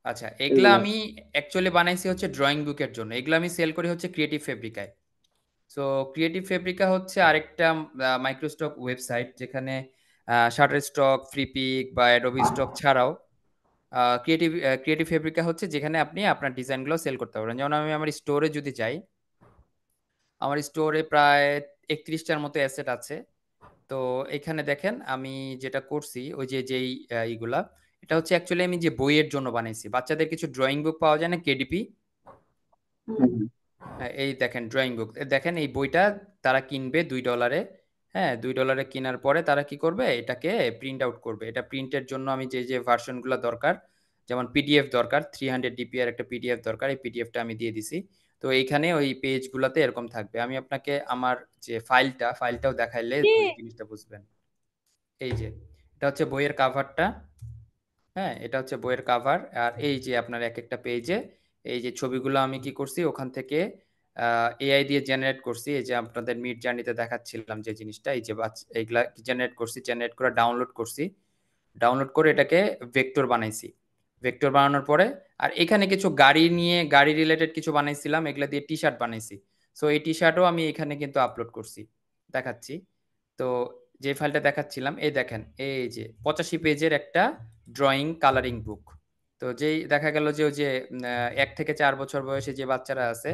আচ্ছা, এগুলা এগুলা? আমি অ্যাকচুয়ালি বানাইছি হচ্ছে ড্রয়িং বুকের জন্য। এগুলো আমি সেল করি হচ্ছে ক্রিয়েটিভ ফেব্রিকায়। সো ক্রিয়েটিভ ফেব্রিকা হচ্ছে আরেকটা মাইক্রোস্টক ওয়েবসাইট, যেখানে শাটারস্টক, ফ্লিপিক বা অ্যাডোবি স্টক ছাড়াও ক্রিয়েটিভ ফেব্রিকা হচ্ছে যেখানে আপনি আপনার ডিজাইনগুলো সেল করতে পারবেন। যেমন আমি আমার স্টোরে যদি যাই, আমার স্টোরে প্রায় 31টার মতো অ্যাসেট আছে। তো এখানে দেখেন আমি যেটা করছি, ওই যে যেই ইগুলা, এটা হচ্ছে অ্যাকচুয়ালি আমি যে বইয়ের জন্য বানাইছি। বাচ্চাদের কিছু ড্রয়িং বুক পাওয়া যায় না, কেডিপি? হ্যাঁ, হ্যাঁ, এই দেখেন ড্রয়িং বুক, দেখেন এই বইটা তারা কিনবে $2। হ্যাঁ, $2 কেনার পরে তারা কি করবে, এটাকে প্রিন্ট আউট করবে। এটা প্রিন্টের জন্য আমি যে যে ভার্সনগুলো দরকার, যেমন পিডিএফ দরকার, 300 DPI এর একটা পিডিএফ দরকার, এই পিডিএফটা আমি দিয়ে দিছি। তো এইখানে ওই পেজগুলোতে এরকম থাকবে। আমি আপনাকে আমার যে ফাইলটাও দেখাইলে ওই জিনিসটা বুঝবেন। এই যে এটা হচ্ছে বইয়ের কাভারটা। হ্যাঁ, এটা হচ্ছে বইয়ের কাভার। আর এই যে আপনার এক একটা পেজে এই যে ছবিগুলো আমি কি করছি ওখান থেকে এআই দিয়ে জেনারেট করছি। এই যে আপনাদের মিড জার্নিতে দেখাচ্ছিলাম যে জিনিসটা, এই যে এইগুলা জেনারেট করছি, জেনারেট করে ডাউনলোড করছি। ডাউনলোড করে এটাকে ভেক্টর বানাইছি। ভেক্টর বানানোর পরে আর এখানে কিছু গাড়ি রিলেটেড কিছু বানাইছিলাম, এগুলা দিয়ে টি শার্ট বানাইছি। সো এই টি শার্টও আমি এখানে কিন্তু আপলোড করছি, দেখাচ্ছি। তো যে ফাইলটা দেখাচ্ছিলাম, এই দেখেন এই যে 85 পেজের একটা ড্রয়িং কালারিং বুক। তো যেই দেখা গেল যে ওই যে 1 থেকে 4 বছর বয়সে যে বাচ্চারা আছে,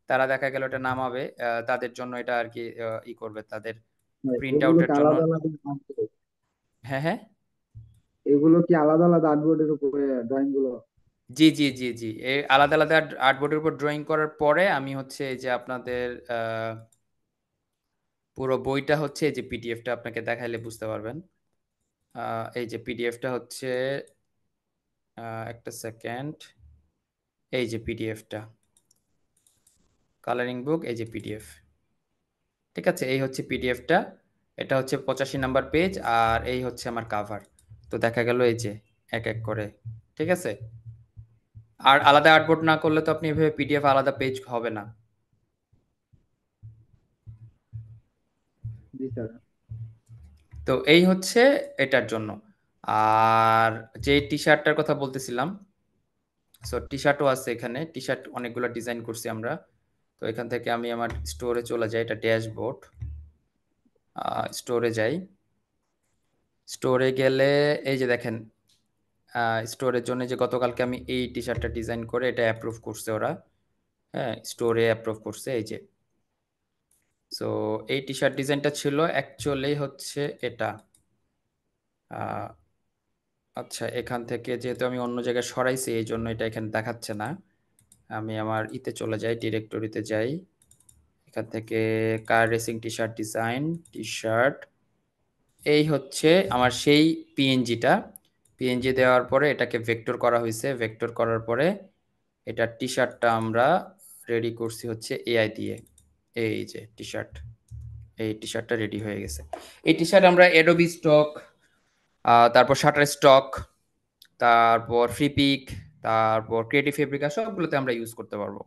তারা দেখা গেল এটা নামাবে, তাদের জন্য এটা আর কি ই করবে তাদের প্রিন্ট এগুলো আউটের কি জন্য। আলাদা আলাদা আর্টবোর্ড? হ্যাঁ, হ্যাঁ। এগুলো কি আলাদা আলাদা আর্টবোর্ডের উপরে ড্রয়িং গুলো? জি, জি, জি, জি। এই আলাদা আলাদা আর্টবোর্ডের উপর ড্রয়িং করার পরে আমি হচ্ছে এই যে আপনাদের পুরো বইটা হচ্ছে এই যে পিডিএফটা আপনাকে দেখাইলে বুঝতে পারবেন। এই যে পিডিএফটা হচ্ছে, একটা সেকেন্ড, এই যে পিডিএফটা, কালারিং বুক, এই যে পিডিএফ। ঠিক আছে, এই হচ্ছে পিডিএফটা। এটা হচ্ছে 85 নাম্বার পেজ, আর এই হচ্ছে আমার কাভার। তো দেখা গেল এই যে এক এক করে। ঠিক আছে। আর আলাদা আর্টবোর্ড না করলে তো আপনি এভাবে পিডিএফ আলাদা পেজ হবে না। জি স্যার। তো এই হচ্ছে এটার জন্য। আর যে টি শার্টটার কথা বলতেছিলাম, সো টি শার্টও আছে এখানে। টি শার্ট অনেকগুলো ডিজাইন করছি আমরা। তো এখান থেকে আমি আমার স্টোরে চলে যাই, এটা ড্যাশবোর্ড। স্টোরে যাই। স্টোরে গেলে এই যে দেখেন, স্টোরের জন্য যে গতকালকে আমি এই টি শার্টটা ডিজাইন করে এটা অ্যাপ্রুভ করছে ওরা। হ্যাঁ, স্টোরে অ্যাপ্রুভ করছে এই যে। সো এই টি শার্ট ডিজাইনটা ছিল অ্যাকচুয়ালি হচ্ছে এটা। আহ, আচ্ছা, এখান থেকে যেহেতু আমি অন্য জায়গায় সরাইছি এই জন্য এটা এখানে দেখাচ্ছে না। আমি আমার ইতে চলে যাই, ডিরেক্টরিতে যাই। এখান থেকে car racing T shirt design, T shirt, এই হচ্ছে আমার সেই পিএনজিটা। পিএনজি দেওয়ার পরে এটাকে ভেক্টর করা হয়েছে। ভেক্টর করার পরে এটা টি শার্টটা আমরা রেডি করছি হচ্ছে এআই দিয়ে। এই যে টি শার্ট, এই টি শার্টটা রেডি হয়ে গেছে। এই টি শার্ট আমরা অ্যাডোবি স্টক, তারপর শাটার স্টক, তারপর ফ্লিপিক, তারপর ক্রিয়েটিভ ফেব্রিকা সবগুলোতে আমরা ইউজ করতে পারবো।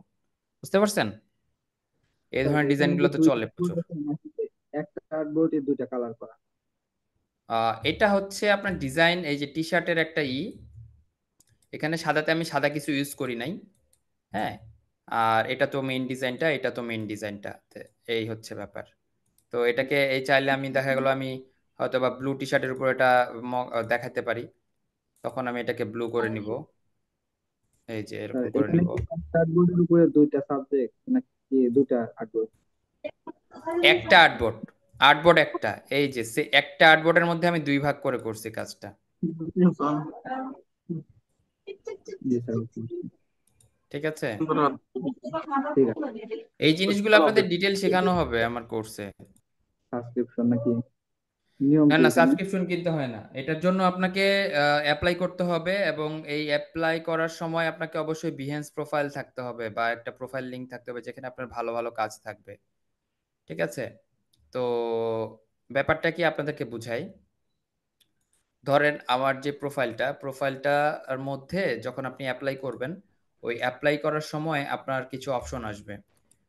বুঝতে পারছেন? এই স্যার ধরনের এখানে ডিজাইনগুলো যে তো দুইটা চলে আর্টবোর্ড প্রচুর। আছে নাকি একটা আর্টবোর্ডে দুইটা কালার করা? এটা হচ্ছে আপনার ডিজাইন, এই যে টি শার্টের একটা এখানে সাদাতে আমি সাদা কিছু ইউজ করি নাই। হ্যাঁ, আর এটা তো মেইন ডিজাইনটা, এটা তো মেইন ডিজাইনটা। এই হচ্ছে ব্যাপার। তো এটাকে এই চাইলে আমি দেখা গেল আমি হয়তো বা ব্লু টি শার্টের উপর এটা দেখাতে পারি, তখন আমি এটাকে ব্লু করে নিব। এই যে স্যার এরকম করে এখানে নিব। কি একটা আর্টবোর্ডের উপরে দুইটা সাবজেক্ট নাকি দুইটা আর্টবোর্ড? একটা আর্টবোর্ড, আর্টবোর্ড একটা, এই যে সে একটা আর্টবোর্ডের মধ্যে আমি দুই ভাগ করে করছি কাজটা। জি স্যার, বুঝতে পারছি। ঠিক আছে। ঠিক আছে। এই জিনিসগুলো আপনাদের ডিটেল শেখানো হবে আমার কোর্সে। সাবস্ক্রিপশন নাকি নিয়ম না, কি না, এখানে? সাবস্ক্রিপশন কিনতে হয় না। এটার জন্য আপনাকে অ্যাপ্লাই করতে হবে, এবং এই অ্যাপ্লাই করার সময় আপনাকে অবশ্যই বিহেন্স প্রোফাইল থাকতে হবে বা একটা প্রোফাইল লিংক থাকতে হবে যেখানে আপনার ভালো ভালো কাজ থাকবে। ঠিক আছে। তো ব্যাপারটা কি আপনাদেরকে বুঝাই। ধরেন আমার যে প্রোফাইলটার মধ্যে যখন আপনি অ্যাপ্লাই করবেন, ওই অ্যাপ্লাই করার সময় আপনার কিছু অপশন আসবে।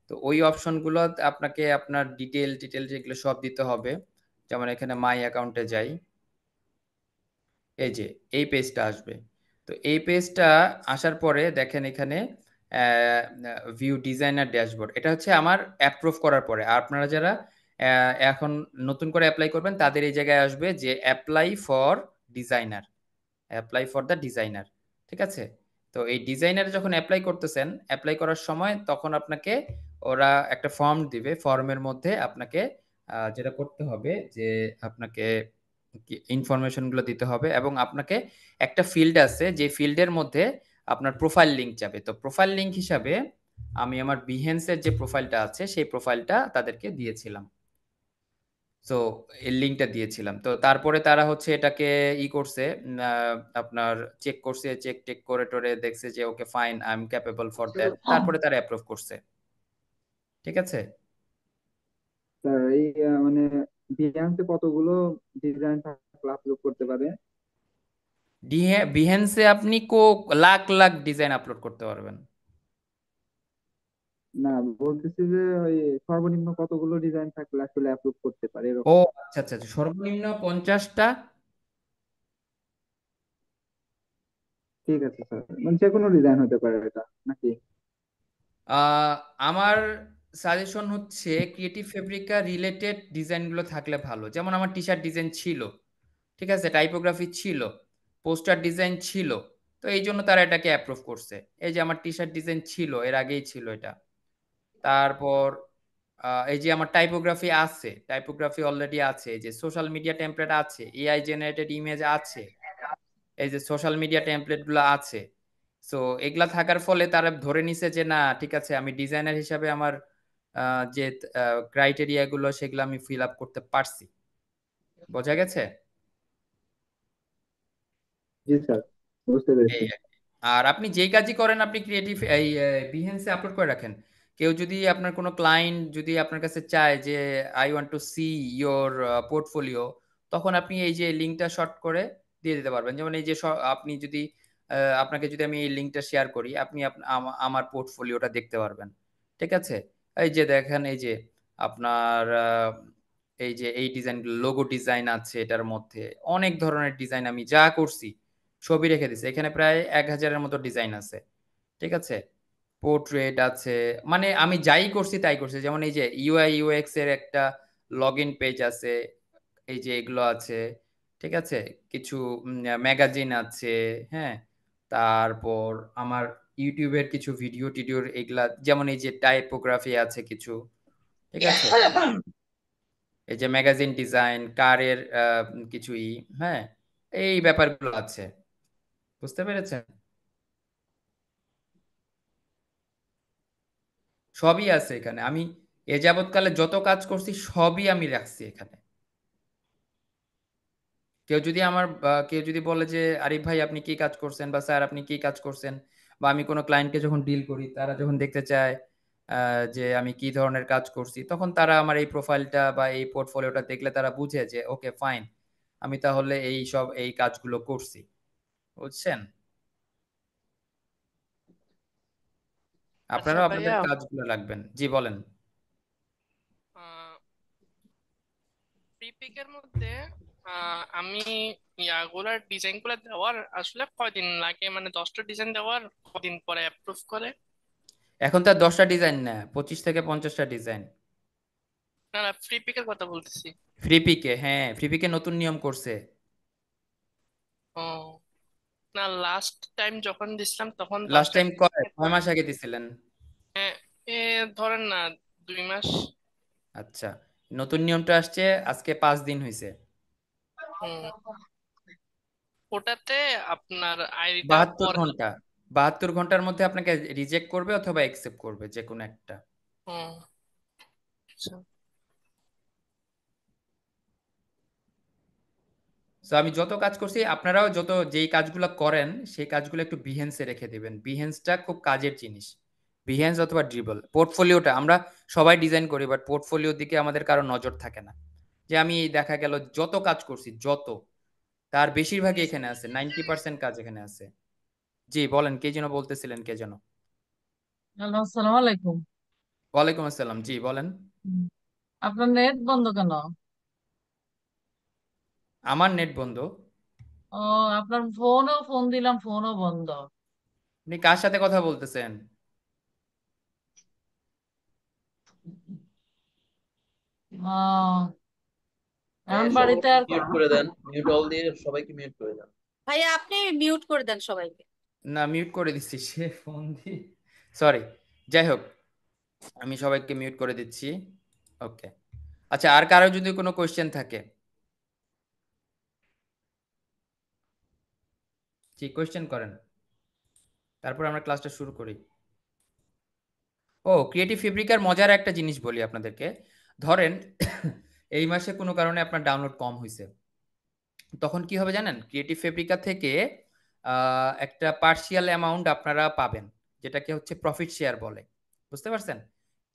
তো ওই অপশনগুলো আপনাকে আপনার ডিটেল যেগুলো সব দিতে হবে। যেমন এখানে মাই অ্যাকাউন্টে যাই, এই যে এই পেজটা আসবে। তো এই পেজটা আসার পরে দেখেন এখানে ভিউ ডিজাইনার ড্যাশবোর্ড, এটা হচ্ছে আমার অ্যাপ্রুভ করার পরে। আর আপনারা যারা এখন নতুন করে অ্যাপ্লাই করবেন তাদের এই জায়গায় আসবে যে apply for designer, apply for the designer. ঠিক আছে? তো এই ডিজাইনার যখন অ্যাপ্লাই করতেছেন, অ্যাপ্লাই করার সময় তখন আপনাকে ওরা একটা ফর্ম দিবে, ফর্মের মধ্যে আপনাকে যেটা করতে হবে যে আপনাকে ইনফরমেশন গুলো দিতে হবে, এবং আপনাকে একটা ফিল্ড আছে যে ফিল্ডের মধ্যে আপনার প্রোফাইল লিংক যাবে। তো প্রোফাইল লিংক হিসাবে আমি আমার বিহেন্সের যে প্রোফাইলটা আছে সেই প্রোফাইলটা তাদেরকে দিয়েছিলাম। তো এই লিঙ্কটা দিয়েছিলাম, তো তারপরে তারা হচ্ছে এটাকে করছে, আপনার চেক করছে, চেক টেক করে টোরে দেখছে যে okay fine, I am capable for that, তারপরে তারা অ্যাপ্রুভ করছে। ঠিক আছে? তা এই মানে বিহান্সে কতগুলো ডিজাইন থাকলে আপলোড করতে পারে? বিহেন্সে আপনি লাখ লাখ ডিজাইন আপলোড করতে পারবেন। না, বলতেছি যে ওই সর্বনিম্ন কতগুলো ডিজাইন থাকলে আসলে আপলোড করতে পারে ও এরকম। আচ্ছা আচ্ছা আচ্ছা, সর্বনিম্ন 50টা। ঠিক আছে স্যার, মানে যে কোনো ডিজাইন হতে পারে এটা নাকি? আহ, আমার সাজেশন হচ্ছে ক্রিয়েটিভ ফেব্রিকা রিলেটেড ডিজাইনগুলো থাকলে ভালো। যেমন আমার টি শার্ট ডিজাইন ছিল, ঠিক আছে, টাইপোগ্রাফি ছিল, পোস্টার ডিজাইন ছিল। তো এই জন্য তারা এটাকে অ্যাপ্রুভ করছে। এই যে আমার টি শার্ট ডিজাইন ছিল, এর আগেই ছিল এটা। তারপর এই যে আমার টাইপোগ্রাফি আছে, টাইপোগ্রাফি অলরেডি আছে, এই যে সোশ্যাল মিডিয়া টেমপ্লেট আছে, এআই জেনারেটেড ইমেজ আছে, এই যে সোশ্যাল মিডিয়া টেমপ্লেট গুলো আছে। সো এগুলা থাকার ফলে তারা ধরে নিছে যে না ঠিক আছে, আমি ডিজাইনার হিসাবে আমার যে ক্রাইটেরিয়া গুলো সেগুলো আমি ফিল আপ করতে পারছি। বোঝা গেছে? জি স্যার, বুঝতে পেরেছি। এই আর কি। আর আপনি যেই কাজই করেন আপনি ক্রিয়েটিভ এই বিহেন্সে আপলোড করে রাখেন। কেউ যদি আপনার কোনো ক্লায়েন্ট যদি আপনার কাছে চায় যে I want to C your portfolio, তখন আপনি এই যে লিঙ্কটা শর্ট করে দিয়ে দিতে পারবেন। যেমন এই যে আপনি যদি আপনাকে যদি আমি এই লিঙ্কটা শেয়ার করি, আপনি আমার পোর্টফোলিওটা দেখতে পারবেন। ঠিক আছে? এই যে দেখেন, এই যে আপনার এই যে এই ডিজাইন, লোগো ডিজাইন আছে এটার মধ্যে, অনেক ধরনের ডিজাইন আমি যা করছি ছবি রেখে দিছে, এখানে প্রায় 1000-এর মতো ডিজাইন আছে। ঠিক আছে? পোর্ট্রেট আছে, মানে আমি যাই করছি তাই করছি। যেমন এই যে ইউআই ইউএক্স এর একটা লগ ইন পেজ আছে, এই যে এগুলো আছে। ঠিক আছে? কিছু ম্যাগাজিন আছে। হ্যাঁ, তারপর আমার ইউটিউবের কিছু ভিডিও টিডিওর এগুলা, যেমন এই যে টাইপোগ্রাফি আছে কিছু। ঠিক আছে? এই যে ম্যাগাজিন ডিজাইন, কারের কিছুই। হ্যাঁ, এই ব্যাপারগুলো আছে। বুঝতে পেরেছেন? সবই আছে এখানে। আমি এ যাবৎকালে যত কাজ করছি সবই আমি রাখছি এখানে। কেউ যদি বলে যে আরিফ ভাই আপনি কি কাজ করছেন, বা স্যার আপনি কি কাজ করছেন, বা আমি কোনো ক্লায়েন্টকে যখন ডিল করি তারা যখন দেখতে চায় যে আমি কি ধরনের কাজ করছি, তখন তারা আমার এই প্রোফাইলটা বা এই পোর্টফোলিওটা দেখলে তারা বুঝে যে ওকে ফাইন, আমি তাহলে এই কাজগুলো করছি। বুঝছেন? আচ্ছা আপনারাও আপনাদের ভাইয়া, কাজগুলো রাখবেন। জি বলেন। প্রিপিকের মধ্যে আমি ইয়াগুলার ডিজাইন গুলা দেওয়ার আসলে কয়দিন লাগে, মানে 10টা ডিজাইন দেওয়ার কদিন পরে অ্যাপ্রুভ করে? এখন তার 10টা ডিজাইন না, 25 থেকে 50টা ডিজাইন। না না, প্রিপিকের কথা বলতেছি। ফ্রিপিকে, হ্যাঁ, ফ্রিপিকে নতুন নিয়ম করছে। ও, না লাস্ট টাইম যখন দিছিলাম তখন লাস্ট 10টা টাইম ডিজাইন। 6 মাস আগে দিছিলেন? হ্যাঁ, ধরেন না 2 মাস। আচ্ছা, নতুন নিয়মটা আসছে আজকে 5 দিন হয়েছে। হুম, ওটাতে আপনার আইডিটা 72 পরে। ঘন্টা, 72 ঘন্টার মধ্যে আপনাকে রিজেক্ট করবে অথবা অ্যাকসেপ্ট করবে, যে কোনো একটা। হুম, আচ্ছা। তো আমি যত কাজ করছি আপনারাও যত যেই কাজগুলো করেন সেই কাজগুলো একটু বিহেন্সে রেখে দিবেন। বিহেন্সটা খুব কাজের জিনিস। বিহেন্স অথবা ড্রিবল। পোর্টফোলিওটা আমরা সবাই ডিজাইন করি, বাট পোর্টফোলিওর দিকে আমাদের কারো নজর থাকে না। যে আমি দেখা গেল যত কাজ করছি, তার বেশিরভাগই এখানে আছে, 90% কাজ এখানে আছে। জি বলেন, কে যেন বলতেছিলেন, কে যেন? হ্যালো, আসসালামু আলাইকুম। ওয়ালাইকুম আসসালাম, জি বলেন। হুম। আপনার নেট বন্ধ কেন? আমার নেট বন্ধ? ও, আপনার ফোন দিলাম, ফোনও বন্ধ। আপনি কার সাথে কথা বলতেছেন? ও, ভাইয়া এখন বাড়িতে সবাইকে আর মিউট করে দেন, মিউট অল দিয়ে সবাইকে মিউট করে দেন। ভাইয়া আপনি মিউট করে দেন সবাইকে। না, মিউট করে দিচ্ছি, সে ফোন দিয়ে। সরি। যাই হোক, আমি সবাইকে মিউট করে দিচ্ছি। ওকে। আচ্ছা, আর কারো যদি কোনো কোয়েশ্চেন থাকে, কি কোয়েশ্চেন করেন, তারপর আমরা ক্লাসটা শুরু করি। ও, ক্রিয়েটিভ ফেব্রিকার মজার একটা জিনিস বলি আপনাদেরকে। ধরেন এই মাসে কোনো কারণে আপনার ডাউনলোড কম হয়েছে, তখন কি হবে জানেন? ক্রিয়েটিভ ফেব্রিকা থেকে একটা পার্শিয়াল অ্যামাউন্ট আপনারা পাবেন, যেটাকে হচ্ছে প্রফিট শেয়ার বলে। বুঝতে পারছেন?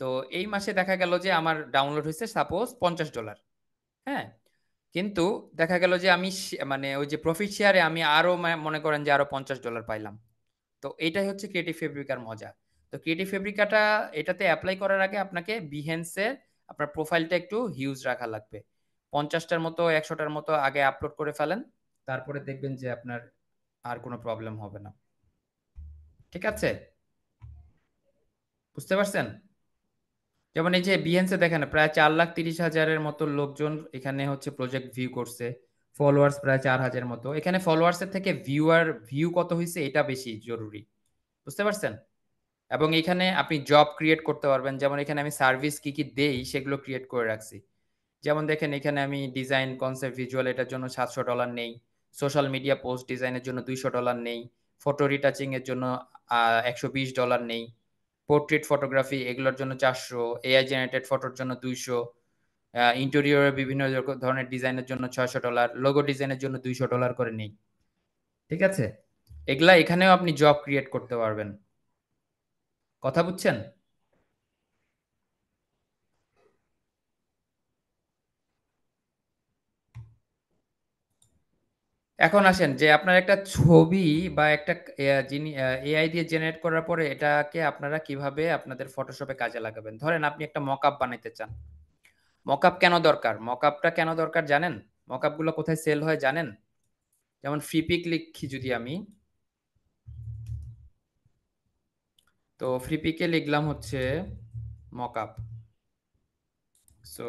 তো এই মাসে দেখা গেল যে আমার ডাউনলোড হয়েছে সাপোজ $50। হ্যাঁ, কিন্তু দেখা গেল যে আমি মানে ওই যে প্রফিট শেয়ারে আমি আরো মনে করেন যে আরো $50 পাইলাম। তো এটাই হচ্ছে ক্রিয়েটিভ ফেব্রিকার মজা। তো ক্রিয়েটিভ ফেব্রিকাটা এটাতে অ্যাপ্লাই করার আগে আপনাকে বিহেন্সের আপনার প্রোফাইলটা একটু হিউজ রাখা লাগবে। 50টার মতো 100টার মতো আগে আপলোড করে ফেলেন, তারপরে দেখবেন যে আপনার আর কোনো প্রবলেম হবে না। ঠিক আছে? বুঝতে পারছেন? যেমন এই যে বিহেন্সে দেখেন প্রায় 4,30,000-এর মতো লোকজন এখানে হচ্ছে প্রজেক্ট ভিউ করছে, ফলোয়ার্স প্রায় 4,000 মতো। এখানে ফলোয়ার্সের থেকে ভিউ কত হয়েছে এটা বেশি জরুরি। বুঝতে পারছেন? এবং এখানে আপনি জব ক্রিয়েট করতে পারবেন, যেমন এখানে আমি সার্ভিস কি কি দেই সেগুলো ক্রিয়েট করে রাখছি। যেমন দেখেন এখানে আমি ডিজাইন কনসেপ্ট ভিজুয়াল এটার জন্য $700 নেই, সোশ্যাল মিডিয়া পোস্ট ডিজাইনের জন্য $200 নেই, ফটো রিটাচিং এর জন্য $120 নেই, পোর্ট্রেট ফটোগ্রাফি এগুলোর জন্য 400, এআই জেনারেটেড ফটোর জন্য 200, ইন্টেরিয়রের বিভিন্ন ধরনের ডিজাইনের জন্য $600, লোগো ডিজাইনের জন্য $200 করে নেই। ঠিক আছে? এগুলা এখানেও আপনি জব ক্রিয়েট করতে পারবেন। কথা বুঝছেন? এখন আসেন যে আপনার একটা ছবি বা একটা যিনি এআই দিয়ে জেনারেট করার পরে এটাকে আপনারা কিভাবে আপনাদের ফটোশপে কাজে লাগাবেন। ধরেন আপনি একটা মকআপ বানাইতে চান। মকআপ কেন দরকার? মকআপটা কেন দরকার জানেন? মকআপ গুলো কোথায় সেল হয় জানেন? যেমন ফ্রিপিক লিখি যদি আমি, তো ফ্রিপিকে লিখলাম হচ্ছে mockup. So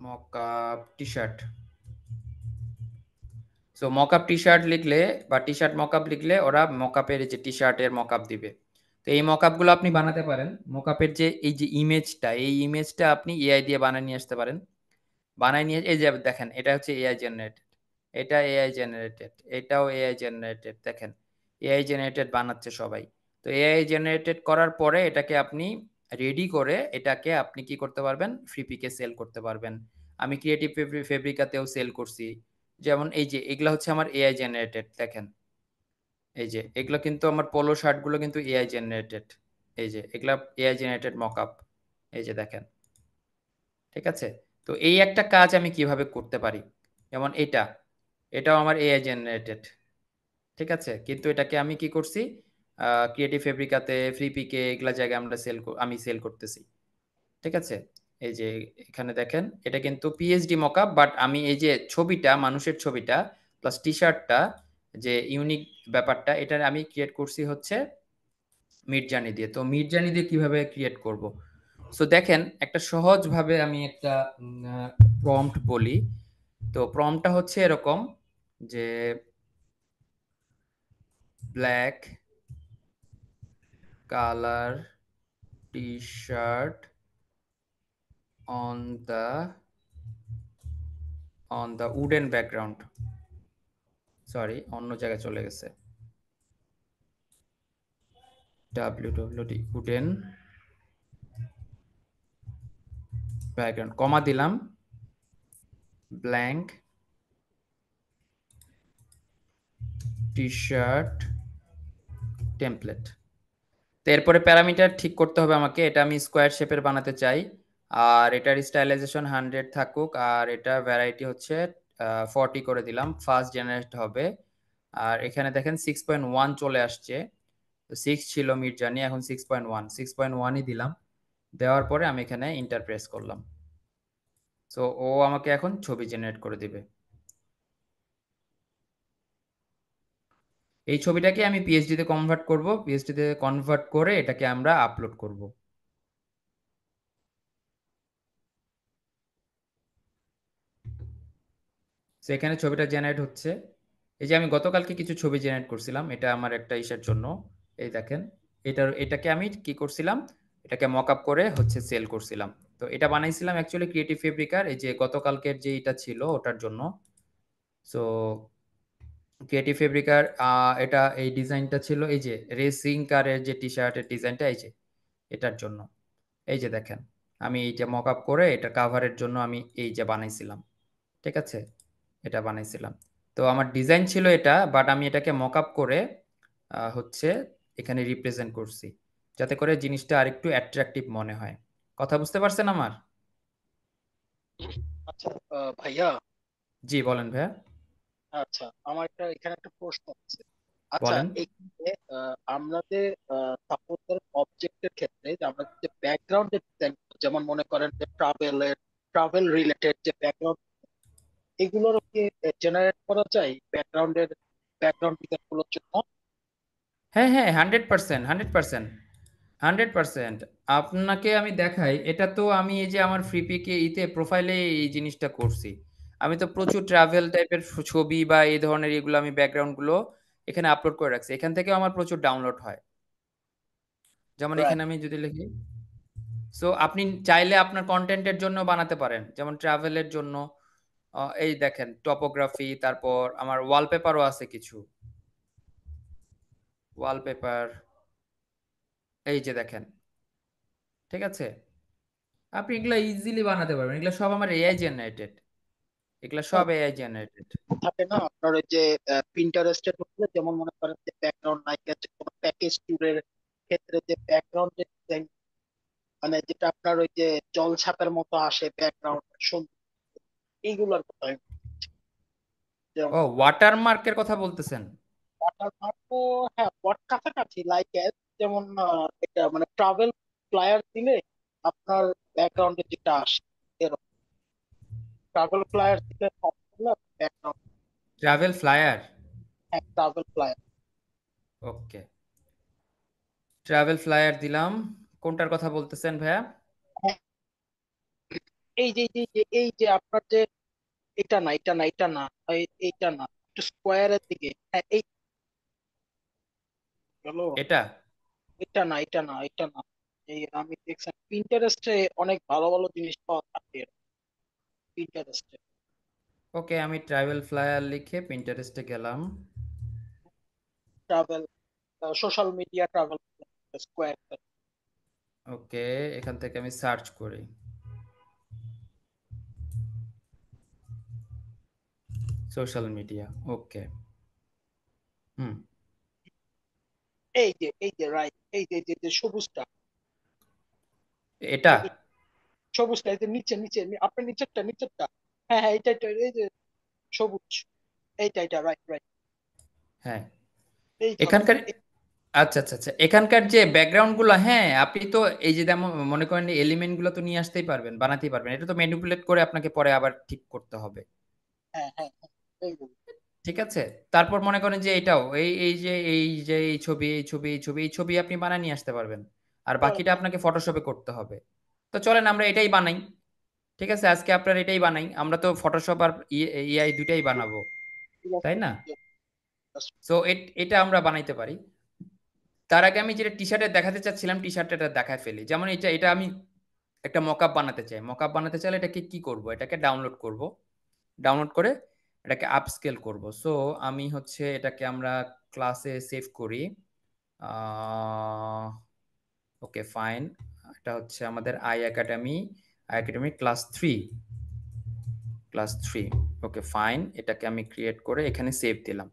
mockup T shirt. So mockup T shirt লিখলে বা টি শার্ট মকআপ লিখলে ওরা মকআপের এই যে টি শার্টের মকআপ দিবে। তো এই মকআপ গুলো আপনি বানাতে পারেন। মকআপের যে এই যে ইমেজটা, এই ইমেজটা আপনি এআই দিয়ে বানিয়ে নিয়ে আসতে পারেন। বানাই নিয়ে এই যে দেখেন এটা হচ্ছে এআই জেনারেটেড, এটা এআই জেনারেটেড, এটাও এআই জেনারেটেড। দেখেন এআই জেনারেটেড বানাচ্ছে সবাই। তো এআই জেনারেটেড করার পরে এটাকে আপনি রেডি করে এটাকে আপনি কি করতে পারবেন? ফ্রিপিকে সেল করতে পারবেন। আমি ক্রিয়েটিভ ফেব্রিকাতেও সেল করছি। যেমন এই যে এগুলা হচ্ছে আমার এআই জেনারেটেড। দেখেন এই যে এগুলো কিন্তু আমার পোলো শার্ট গুলো কিন্তু এআই জেনারেটেড। এই যে এগুলা এআই জেনারেটেড মকআপ। এই যে দেখেন। ঠিক আছে? তো এই একটা কাজ আমি কিভাবে করতে পারি, যেমন এটাও আমার এআই জেনারেটেড। ঠিক আছে? কিন্তু এটাকে আমি কি করছি, ক্রিয়েটিভ ফেব্রিকাতে ফ্রিপিকে এগুলা জায়গায় আমি সেল করতেছি। ঠিক আছে? এই যে এখানে দেখেন এটা কিন্তু পিএইচডি মকআপ, বাট আমি এই যে ছবিটা, মানুষের ছবিটা প্লাস টি শার্টটা, যে ইউনিক ব্যাপারটা, এটা আমি ক্রিয়েট করছি হচ্ছে মিডজার্নি দিয়ে। তো মিডজার্নি দিয়ে কিভাবে ক্রিয়েট করব? সো দেখেন একটা সহজ ভাবে আমি একটা প্রম্পট বলি। তো প্রম্পটটা হচ্ছে এরকম যে black colour T shirt on the wooden background. Sorry, অন্য জায়গায় চলে গেছে। WWD উডেন ব্যাকগ্রাউন্ড, কমা দিলাম, ব্ল্যাঙ্ক টি শার্ট টেমপ্লেট। তো এরপরে প্যারামিটার ঠিক করতে হবে আমাকে। এটা আমি স্কোয়ার শেপের বানাতে চাই, আর এটার স্টাইলাইজেশন 100 থাকুক, আর এটা ভ্যারাইটি হচ্ছে 40 করে দিলাম, ফার্স্ট জেনারেট হবে। আর এখানে দেখেন 6.1 চলে আসছে। তো 6 ছিল মিড জার্নি, এখন 6.1ই দিলাম। দেওয়ার পরে আমি এখানে ইন্টার প্রেস করলাম। সো ও আমাকে এখন ছবি জেনারেট করে দিবে। এই ছবিটাকে আমি পিএসডি তে কনভার্ট করব, পিএসডি তে কনভার্ট করে এটাকে আমরা আপলোড করব। তো এখানে ছবিটা জেনারেট হচ্ছে। এই যে আমি গতকালকে কিছু ছবি জেনারেট করছিলাম, এটা আমার একটা ইসের জন্য। এই দেখেন, এটাকে আমি কি করছিলাম, এটাকে মকআপ করে হচ্ছে সেল করছিলাম। তো এটা বানাইছিলাম অ্যাকচুয়ালি ক্রিয়েটিভ ফেব্রিকার, এই যে গতকালকের যে এটা ছিল ওটার জন্য। সো ক্রিয়েটিভ ফেব্রিকার, এটা এই ডিজাইনটা ছিল এই যে রেসিং কারের যে টি শার্টের ডিজাইনটা, এই যে এটার জন্য। এই যে দেখেন, আমি এই যে মকআপ করে এটা কাভারের জন্য আমি এই যে বানাইছিলাম, ঠিক আছে, এটা বানাইছিলাম। তো আমার ডিজাইন ছিল এটা, বাট আমি এটাকে মকআপ করে হচ্ছে এখানে রিপ্রেজেন্ট করছি, যাতে করে জিনিসটা আরেকটু অ্যাট্রাকটিভ মনে হয়। কথা বুঝতে পারছেন আমার? আচ্ছা, ভাইয়া। জি বলেন ভাইয়া। আচ্ছা, আমার এখানে একটা প্রশ্ন আছে। আচ্ছা, বলেন। এখানে আমাদের সাপোজ অবজেক্টের ক্ষেত্রে যে আমরা যে ব্যাকগ্রাউন্ডের ডিজাইন, যেমন মনে করেন যে ট্রাভেল রিলেটেড যে ব্যাকগ্রাউন্ড, এগুলোর কি জেনারেট করা যায় ব্যাকগ্রাউন্ড ডিজাইন গুলোর জন্য? হ্যাঁ হ্যাঁ, 100%, 100%, 100%। আপনাকে আমি দেখাই, এটা তো আমি এই যে আমার ফ্রি পিকে ইতে প্রোফাইলে এই জিনিসটা করছি। আমি তো প্রচুর ট্রাভেল টাইপের ছবি বা এই ধরনের এগুলো আমি ব্যাকগ্রাউন্ড গুলো এখানে আপলোড করে রাখছি, এখান থেকে আমার প্রচুর ডাউনলোড হয়। যেমন রাইট। এখানে আমি যদি লিখি, সো আপনি চাইলে আপনার কন্টেন্টের জন্য বানাতে পারেন, যেমন ট্রাভেলের জন্য। এই দেখেন টপোগ্রাফি, তারপর আমার ওয়ালপেপারও আছে কিছু ওয়ালপেপার, এই যে দেখেন, ঠিক আছে। আপনি এগুলা ইজিলি বানাতে পারবেন, এগুলা সব আমার এআই জেনারেটেড, এগুলা সব এআই জেনারেটেড। থাকে না আপনার ওই যে পিন্টারেস্টে ঢুকলে, যেমন মনে করেন যে ব্যাকগ্রাউন্ড নায়িকা যে কোনো প্যাকেজ ট্যুরের ক্ষেত্রে যে ব্যাকগ্রাউন্ড ডিজাইন, মানে যেটা আপনার ওই যে জলছাপের মতো আসে ব্যাকগ্রাউন্ড সুন্দর, এইগুলোর কথা আমি বলছি। যেমন ও, ওয়াটারমার্কের কথা বলতেছেন? ওয়াটারমার্কও, হ্যাঁ, কাছাকাছি লাইক যেমন এটা মানে ট্রাভেল ফ্লায়ার দিলে আপনার ব্যাকগ্রাউন্ডে যেটা আসে এরকম, ট্রাভেল ফ্লায়ার দিলে ব্যাকগ্রাউন্ড, ট্রাভেল ফ্লায়ার? হ্যাঁ, ট্রাভেল ফ্লায়ার। ওকে, ট্রাভেল ফ্লায়ার দিলাম। কোনটার কথা বলতেছেন ভাইয়া? এই যে আপনার যে এটা না, এইটা না, একটু স্কোয়ারের দিকে, হ্যাঁ, এই হলো। এটা? এটা না। এই আমি দেখছি পিন্টারেস্টে অনেক ভালো ভালো জিনিস পাওয়া থাকে পিন্টারেস্টে। ওকে, আমি ট্রাভেল ফ্লায়ার লিখে পিন্টারেস্টে গেলাম। Travel, social media travel, square. Okay, এখান থেকে আমি সার্চ করি সোশ্যাল মিডিয়া। ওকে, হুম, এই যে রাইট, এই যে সবুজটা, এটা? এই সবুজটা, এই যে নিচে আপনার নিচেরটা, হ্যাঁ হ্যাঁ, এই যে সবুজ, এটা রাইট রাইট, হ্যাঁ, এইখানে। এখানকার, আচ্ছা আচ্ছা আচ্ছা, এখানকার যে ব্যাকগ্রাউন্ড গুলো, হ্যাঁ আপনি তো এই যে যেমন মনে করেন এলিমেন্ট গুলো তো নিয়ে আসতেই পারবেন, বানাতেই পারবেন, এটা তো ম্যানিপুলেট করে আপনাকে পরে আবার ঠিক করতে হবে। হ্যাঁ হ্যাঁ হ্যাঁ, এইগুলো। ঠিক আছে। তারপর মনে করেন যে এটাও এই যে এই ছবি আপনি বানিয়ে নিয়ে আসতে পারবেন, আর বাকিটা আপনাকে ফটোশপে করতে হবে। তো চলেন আমরা এটাই বানাই। ঠিক আছে, আজকে আপনার এটাই বানাই, আমরা তো ফটোশপ আর এআই দুটাই বানাবো, ঠিক তাই আছে, না? ঠিক আছে। সো এটা আমরা বানাইতে পারি। তার আগে আমি যেটা টি শার্টে দেখাতে চাচ্ছিলাম, টি শার্টটা দেখায় ফেলি। যেমন এটা এটা আমি একটা মকআপ বানাতে চাই, মকআপ বানাতে চাইলে এটাকে কি করব, এটাকে ডাউনলোড করব, ডাউনলোড করে এটাকে আপস্কেল করব। সো আমি হচ্ছে এটাকে আমরা ক্লাসে সেভ করি। ওকে ফাইন, এটা হচ্ছে আমাদের I academy class 3। Okay fine, এটাকে আমি ক্রিয়েট করে এখানে সেভ দিলাম।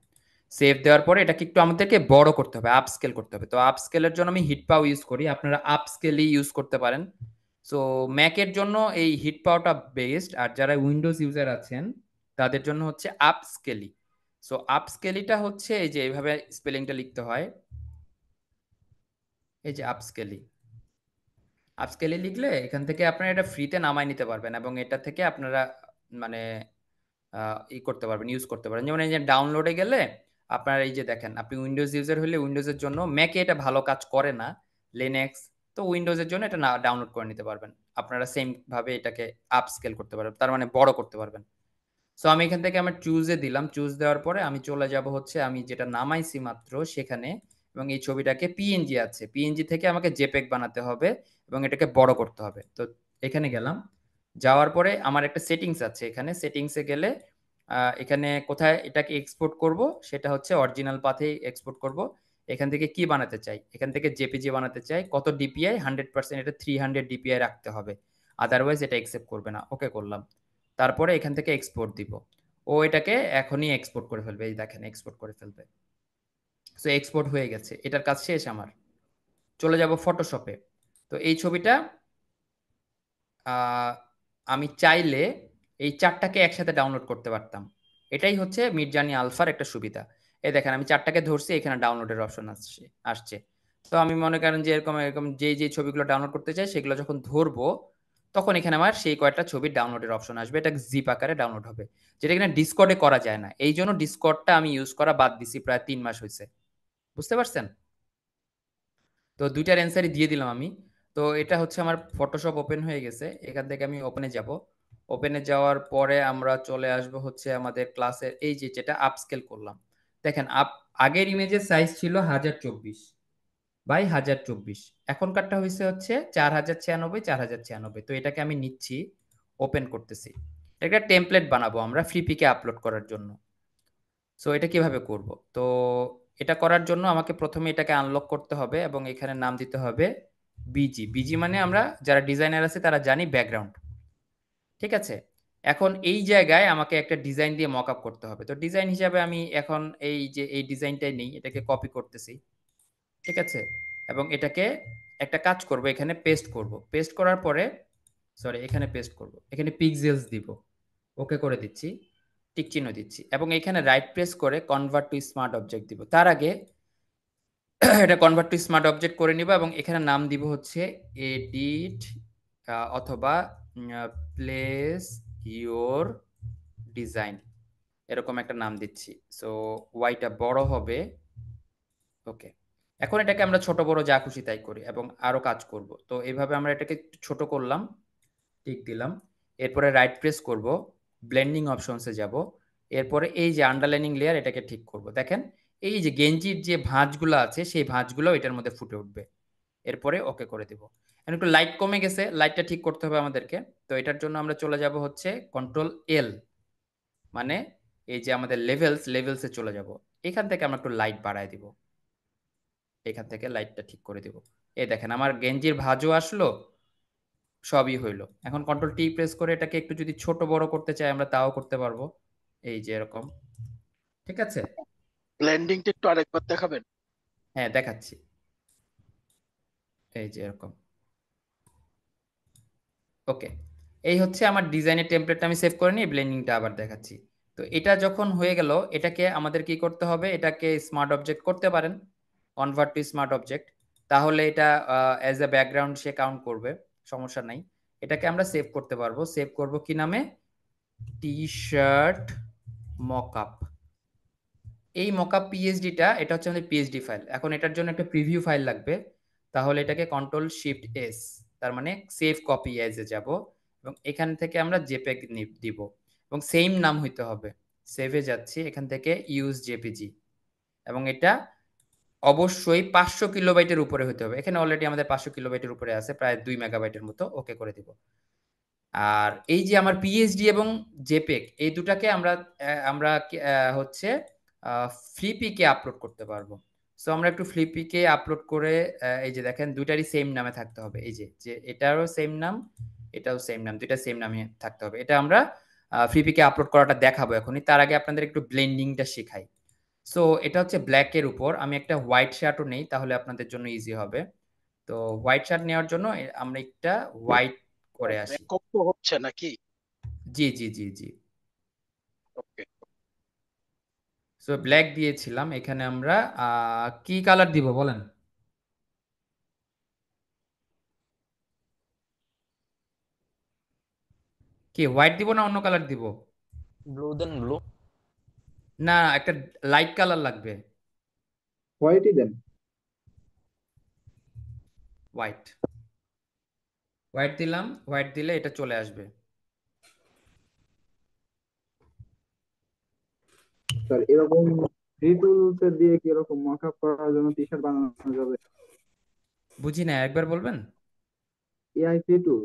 সেভ দেওয়ার পরে এটাকে একটু আমাদেরকে বড় করতে হবে, আপস্কেল করতে হবে। তো আপস্কেলের জন্য আমি হিট পাও ইউজ করি, আপনারা আপস্কেলই ইউজ করতে পারেন। সো ম্যাকের জন্য এই হিট পাওয়াটা বেস্ট, আর যারা উইন্ডোজ ইউজার আছেন তাদের জন্য হচ্ছে আপস্কেলি। সো আপস্কেলিটা হচ্ছে এই যে এইভাবে স্পেলিংটা লিখতে হয়, এই যে আপস্কেলি। আপস্কেলি লিখলে এখান থেকে আপনারা এটা ফ্রিতে নামায় নিতে পারবেন, এবং এটা থেকে আপনারা মানে ই করতে পারবেন, ইউজ করতে পারেন। যেমন এই যে ডাউনলোডে গেলে আপনার এই যে দেখেন, আপনি উইন্ডোজ ইউজার হলে উইন্ডোজের জন্য, ম্যাকে এটা ভালো কাজ করে না, লিনাক্স, তো উইন্ডোজের জন্য এটা না ডাউনলোড করে নিতে পারবেন। আপনারা সেম ভাবে এটাকে আপ স্কেল করতে পারবেন, তার মানে বড় করতে পারবেন। সো আমি এখান থেকে আমার চুজে দিলাম, চুজ দেওয়ার পরে আমি চলে যাব হচ্ছে আমি যেটা নামাইছি মাত্র সেখানে, এবং এই ছবিটাকে পিএনজি আছে, পিএনজি থেকে আমাকে জেপেগ বানাতে হবে এবং এটাকে বড় করতে হবে। তো এখানে গেলাম, যাওয়ার পরে আমার একটা সেটিংস আছে, এখানে সেটিংসে গেলে এখানে কোথায় এটাকে এক্সপোর্ট করব, সেটা হচ্ছে অরিজিনাল পাথেই এক্সপোর্ট করব। এখান থেকে কি বানাতে চাই, এখান থেকে জেপিজি বানাতে চাই, কত ডিপিআই, 100%, এটা 300 ডিপিআই রাখতে হবে, আদারওয়াইজ এটা অ্যাকসেপ্ট করবে না। ওকে করলাম, তারপরে এখান থেকে এক্সপোর্ট দিব, ও এটাকে এখনই এক্সপোর্ট করে ফেলবে, এই দেখেন এক্সপোর্ট করে ফেলবে। সো এক্সপোর্ট হয়ে গেছে, এটার কাজ শেষ আমার। চলে যাব ফটোশপে। তো এই ছবিটা আহ, আমি চাইলে এই চারটাকে একসাথে ডাউনলোড করতে পারতাম, এটাই হচ্ছে মিডজার্নি আলফার একটা সুবিধা। এই দেখেন আমি চারটাকে ধরছি, এখানে ডাউনলোডের অপশন আসছে আসছে তো আমি মনে করেন যে এরকম এরকম যে যে ছবিগুলো ডাউনলোড করতে চাই সেগুলো যখন ধরবো, তখন এখানে আমার সেই কয়টা ছবির ডাউনলোডের অপশন আসবে, এটা জিপ আকারে ডাউনলোড হবে, যেটা কিনা ডিসকর্ডে করা যায় না। এই জন্য ডিসকর্ডটা আমি ইউজ করা বাদ দিছি, প্রায় 3 মাস হয়েছে। বুঝতে পারছেন? তো দুইটার অ্যান্সারই দিয়ে দিলাম আমি। তো এটা হচ্ছে আমার ফটোশপ ওপেন হয়ে গেছে, এখান থেকে আমি ওপেনে যাব। ওপেনে যাওয়ার পরে আমরা চলে আসব হচ্ছে আমাদের ক্লাসের এই যে যেটা আপস্কেল করলাম। দেখেন আগের ইমেজের সাইজ ছিল 1024 বাই 1024, এখনকারটা হয়েছে হচ্ছে 4096 বাই 4096। তো এটাকে আমি নিচ্ছি, ওপেন করতেছি। এটা টেমপ্লেট বানাবো আমরা ফ্রি পিকে আপলোড করার জন্য। সো এটা কিভাবে করব? তো এটা করার জন্য আমাকে প্রথমে এটাকে আনলক করতে হবে এবং এখানে নাম দিতে হবে বিজি। বিজি মানে আমরা যারা ডিজাইনার আছে তারা জানি ব্যাকগ্রাউন্ড, ঠিক আছে? এখন এই জায়গায় আমাকে একটা ডিজাইন দিয়ে মক আপ করতে হবে। তো ডিজাইন হিসাবে আমি এখন এই যে এই ডিজাইনটাই নেই, এটাকে কপি করতেছি, ঠিক আছে? এবং এটাকে একটা কাজ করব, এখানে পেস্ট করব, পেস্ট করার পরে সরি এখানে পেস্ট করব, এখানে পিক্সেলস দিব, ওকে করে দিচ্ছি, টিক চিহ্ন দিচ্ছি এবং এখানে রাইট প্রেস করে কনভার্ট টু স্মার্ট অবজেক্ট দিব। তার আগে এটা কনভার্ট টু স্মার্ট অবজেক্ট করে নিব এবং এখানে নাম দিব হচ্ছে এডিট অথবা প্লেস ইওর ডিজাইন, এরকম একটা নাম দিচ্ছি। সো ওয়াইটা বড় হবে, ওকে। এখন এটাকে আমরা ছোট বড় যা খুশি তাই করি এবং আরো কাজ করব। তো এইভাবে আমরা এটাকে একটু ছোট করলাম, টিক দিলাম, এরপরে রাইট প্রেস করব, ব্লেন্ডিং অপশনসে যাব, এরপরে এই যে আন্ডারলাইনিং লেয়ার এটাকে ঠিক করব। দেখেন এই যে গেঞ্জির যে ভাঁজগুলো আছে সেই ভাঁজগুলো এটার মধ্যে ফুটে উঠবে, এরপরে ওকে করে দেব। এখন একটু লাইট কমে গেছে, লাইটটা ঠিক করতে হবে আমাদেরকে। তো এটার জন্য আমরা চলে যাব হচ্ছে কন্ট্রোল এল, মানে এই যে আমাদের লেভেলসে চলে যাব, এখান থেকে আমরা একটু লাইট বাড়ায় দিব, এখান থেকে লাইটটা ঠিক করে দিব। এই দেখেন আমার গেঞ্জির ভাঁজও আসলো, সবই হইলো। এখন কন্ট্রোল টি প্রেস করে এটাকে একটু যদি ছোট বড় করতে চাই আমরা তাও করতে পারবো, এই যে এরকম, ঠিক আছে? ব্লেন্ডিংটা একটু আরেকবার দেখাবেন? হ্যাঁ দেখাচ্ছি, এই যে এরকম, ওকে। এই হচ্ছে আমার ডিজাইনের টেমপ্লেটটা আমি সেভ করে নিই, ব্লেন্ডিংটা আবার দেখাচ্ছি। তো এটা যখন হয়ে গেল, এটাকে আমাদের কি করতে হবে, এটাকে স্মার্ট অবজেক্ট করতে পারেন, কনভার্ট টু স্মার্ট অবজেক্ট, তাহলে এটা as a background say count করবে, সমস্যা নাই। এটাকে আমরা সেভ করতে পারবো, সেভ করব কি নামে, টি শার্ট মকআপ। এই মকআপ পিএইচডিটা এটা হচ্ছে আমাদের পিএইচডি ফাইল। এখন এটার জন্য একটা প্রিভিউ ফাইল লাগবে, তাহলে এটাকে কন্ট্রোল শিফট এস, তার মানে সেভ কপি এজে যাব এবং এখান থেকে আমরা জেপেগ দিব এবং সেম নাম হইতে হবে। সেভে যাচ্ছি, এখান থেকে ইউজ জেপিজি এবং এটা অবশ্যই 500 কিলোবাইটের উপরে হতে হবে। এখানে অলরেডি আমাদের 500 কিলোবাইটের উপরে আছে, প্রায় 2 মেগাবাইটের মতো, ওকে করে দিব। আর এই যে আমার পিএইচডি এবং জেপেগ এই দুটাকে আমরা আমরা হচ্ছে ফ্লিপিকে আপলোড করতে পারবো। সো আমরা একটু ফ্লিপিকে আপলোড করে এই যে দেখেন দুইটারই সেম নামে থাকতে হবে, এই যে যে এটারও সেম নাম, এটাও সেম নাম, দুইটা সেম নামে থাকতে হবে। এটা আমরা ফ্লিপিকে আপলোড করাটা দেখাবো এখনই, তার আগে আপনাদের একটু ব্লেন্ডিংটা শেখাই। সো এটা হচ্ছে ব্ল্যাক এর উপর, আমি একটা হোয়াইট শার্টও নেই তাহলে আপনাদের জন্য ইজি হবে। তো হোয়াইট শার্ট নেওয়ার জন্য আমরা একটা হোয়াইট করে আসি। ব্যাকআপ তো হচ্ছে নাকি? জি জি জি জি। ওকে। সো ব্ল্যাক দিয়েছিলাম, এখানে আমরা কি কালার দিব বলেন? কি হোয়াইট দিব না অন্য কালার দিব? ব্লু দেন ব্লু। না, একটা লাইট কালার লাগবে, হোয়াইটই দেন। হোয়াইট। হোয়াইট দিলাম, হোয়াইট দিলে এটা চলে আসবে। স্যার এরকম ফ্রি টুলস দিয়ে কি এরকম মকআপ করার জন্য টি শার্ট বানানো যাবে? বুঝি না, একবার বলবেন? এআই ফ্রি টুল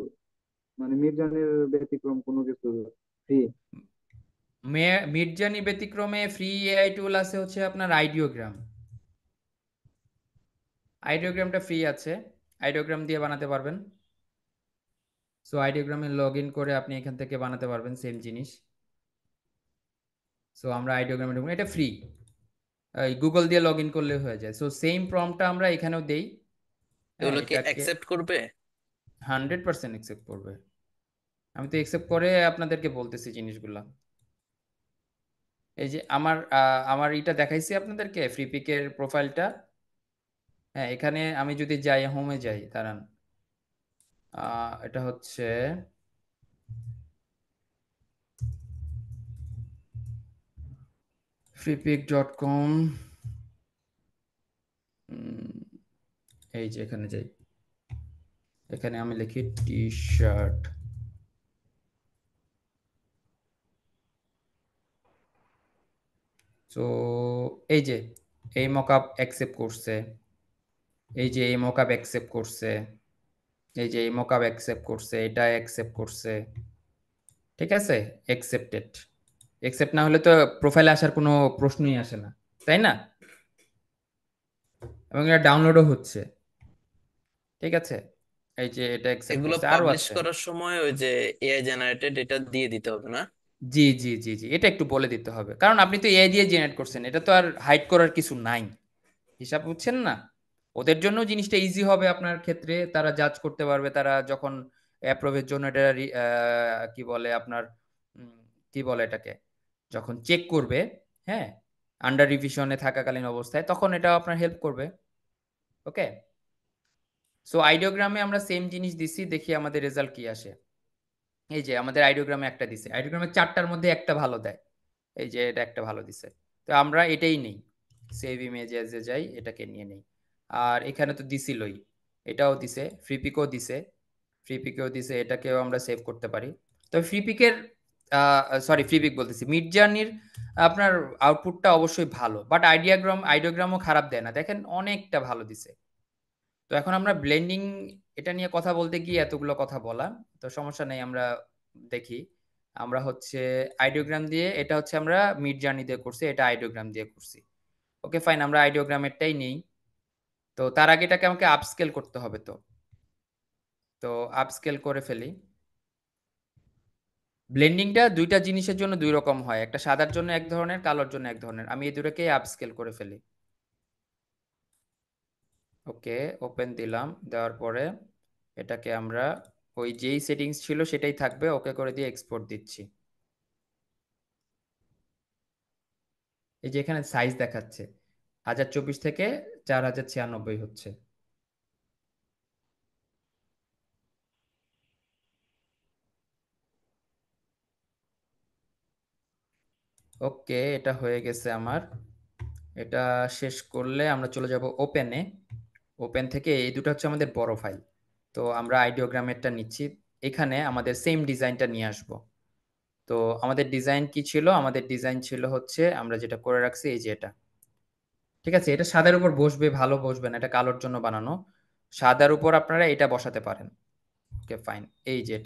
মানে মিডজার্নির ব্যতিক্রম কোনো কিছু ফ্রি? মিডজার্নি ব্যতিক্রমে ফ্রি এআই টুল আছে হচ্ছে আপনার আইডিওগ্রাম। আইডিওগ্রামটা ফ্রি আছে, আইডিওগ্রাম দিয়ে বানাতে পারবেন। সো আইডিওগ্রামে লগ ইন করে আপনি এখান থেকে বানাতে পারবেন সেম জিনিস। সো আমরা আইডিওগ্রামে ঢুকবো, এটা ফ্রি, গুগল দিয়ে লগ ইন করলে হয়ে যায়। সো সেম প্রম্পটটা আমরা এখানেও দেই। হ্যাঁ, এগুলো কি এটাকে অ্যাকসেপ্ট করবে? 100% অ্যাকসেপ্ট করবে। আমি তো অ্যাকসেপ্ট করে আপনাদেরকে বলতেছি জিনিসগুলা। এই যে আমার এটা দেখাইছি আপনাদেরকে ফ্রি পিকের প্রোফাইলটা। হ্যাঁ, এখানে আমি যদি যাই, হোমে যাই, দাঁড়ান, এটা হচ্ছে freepik.com। এই যে এখানে যাই, এখানে আমি লিখি টি শার্ট। তো এই যে এই মকআপ অ্যাকসেপ্ট করছে, এই যে এই মকআপ অ্যাকসেপ্ট করছে, এই যে এই মকআপ অ্যাকসেপ্ট করছে, এটা অ্যাকসেপ্ট করছে। ঠিক আছে, অ্যাকসেপ্টেড। অ্যাকসেপ্ট না হলে তো প্রোফাইলে আসার কোনো প্রশ্নই আসে না, তাই না? এবং এটা ডাউনলোডও হচ্ছে। ঠিক আছে, এই যে এটা অ্যাকসেপ্ট এগুলো করছে, আরো পাবলিশ আছে। করার সময় ওই যে এআই জেনারেটেড এটা দিয়ে দিতে হবে না? জি জি জি জি, এটা একটু বলে দিতে হবে, কারণ আপনি তো এআই দিয়ে জেনারেট করছেন, এটা তো আর হাইড করার কিছু নাই। হিসাব বুঝছেন না? ওদের জন্য জিনিসটা ইজি হবে আপনার ক্ষেত্রে, তারা জাজ করতে পারবে, তারা যখন অ্যাপ্রুভের জন্য এটা কি বলে আপনার, উম, কি বলে এটাকে, যখন চেক করবে, হ্যাঁ, আন্ডার রিভিশনে থাকাকালীন অবস্থায়, তখন এটা আপনার হেল্প করবে। ওকে, সো আইডিওগ্রামে আমরা সেম জিনিস দিছি, দেখি আমাদের রেজাল্ট কি আসে। এই যে আমাদের আইডিওগ্রামে একটা দিছে, আইডিওগ্রামে 4টার মধ্যে একটা ভালো দেয়, এই যে এটা একটা ভালো দিছে। তো আমরা এটাই নেই, সেভ ইমেজে যাই, এটাকে নিয়ে নেই। আর এখানে তো দিছিলই, এটাও দিছে, ফ্রিপিকও দিছে, ফ্রিপিকেও দিছে, এটাকেও আমরা সেভ করতে পারি। তো ফ্রিপিকের, ফ্রিপিক বলতেছি, মিড জার্নির আপনার আউটপুটটা অবশ্যই ভালো, বাট আইডিওগ্রামও খারাপ দেয় না, দেখেন অনেকটা ভালো দিছে। তো এখন আমরা ব্লেন্ডিং এটা নিয়ে কথা বলতে গিয়ে এতগুলো কথা বলা, তো সমস্যা নেই, আমরা দেখি। আমরা হচ্ছে আইডিওগ্রাম দিয়ে, এটা হচ্ছে আমরা মিড জার্নি দিয়ে করছি, এটা আইডিওগ্রাম দিয়ে করছি। ওকে ফাইন, আমরা আইডিওগ্রামেরটাই নেই। তো তার আগে এটাকে আমাকে আপস্কেল করতে হবে। তো আপস্কেল করে ফেলি। ব্লেন্ডিংটা দুইটা জিনিসের জন্য দুই রকম হয়, একটা সাদার জন্য এক ধরনের, কালোর জন্য এক ধরনের। আমি এই দুটোকে আপস্কেল করে ফেলি। ওকে, ওপেন দিলাম, দেওয়ার পরে এটাকে আমরা ওই যেই সেটিংস ছিল সেটাই থাকবে, ওকে করে দিয়ে এক্সপোর্ট দিচ্ছি। এই যে এখানে সাইজ দেখাচ্ছে 1024 থেকে 4096 হচ্ছে। ওকে, এটা হয়ে গেছে আমার। এটা শেষ করলে আমরা চলে যাব ওপেনে। ওপেন থেকে এই দুটো হচ্ছে আমাদের বড় ফাইল। তো আমরা আইডিওগ্রামেরটা নিচ্ছি, এখানে আমাদের সেম ডিজাইনটা নিয়ে আসব। তো আমাদের ডিজাইন কি ছিল? আমাদের ডিজাইন ছিল হচ্ছে আমরা যেটা করে রাখছি, এই যে এটা। ঠিক আছে, এটা সাদার উপর বসবে, ভালো বসবে না, এটা কালোর জন্য বানানো। সাদার উপর আপনারা এটা বসাতে পারেন। ওকে ফাইন, এই যে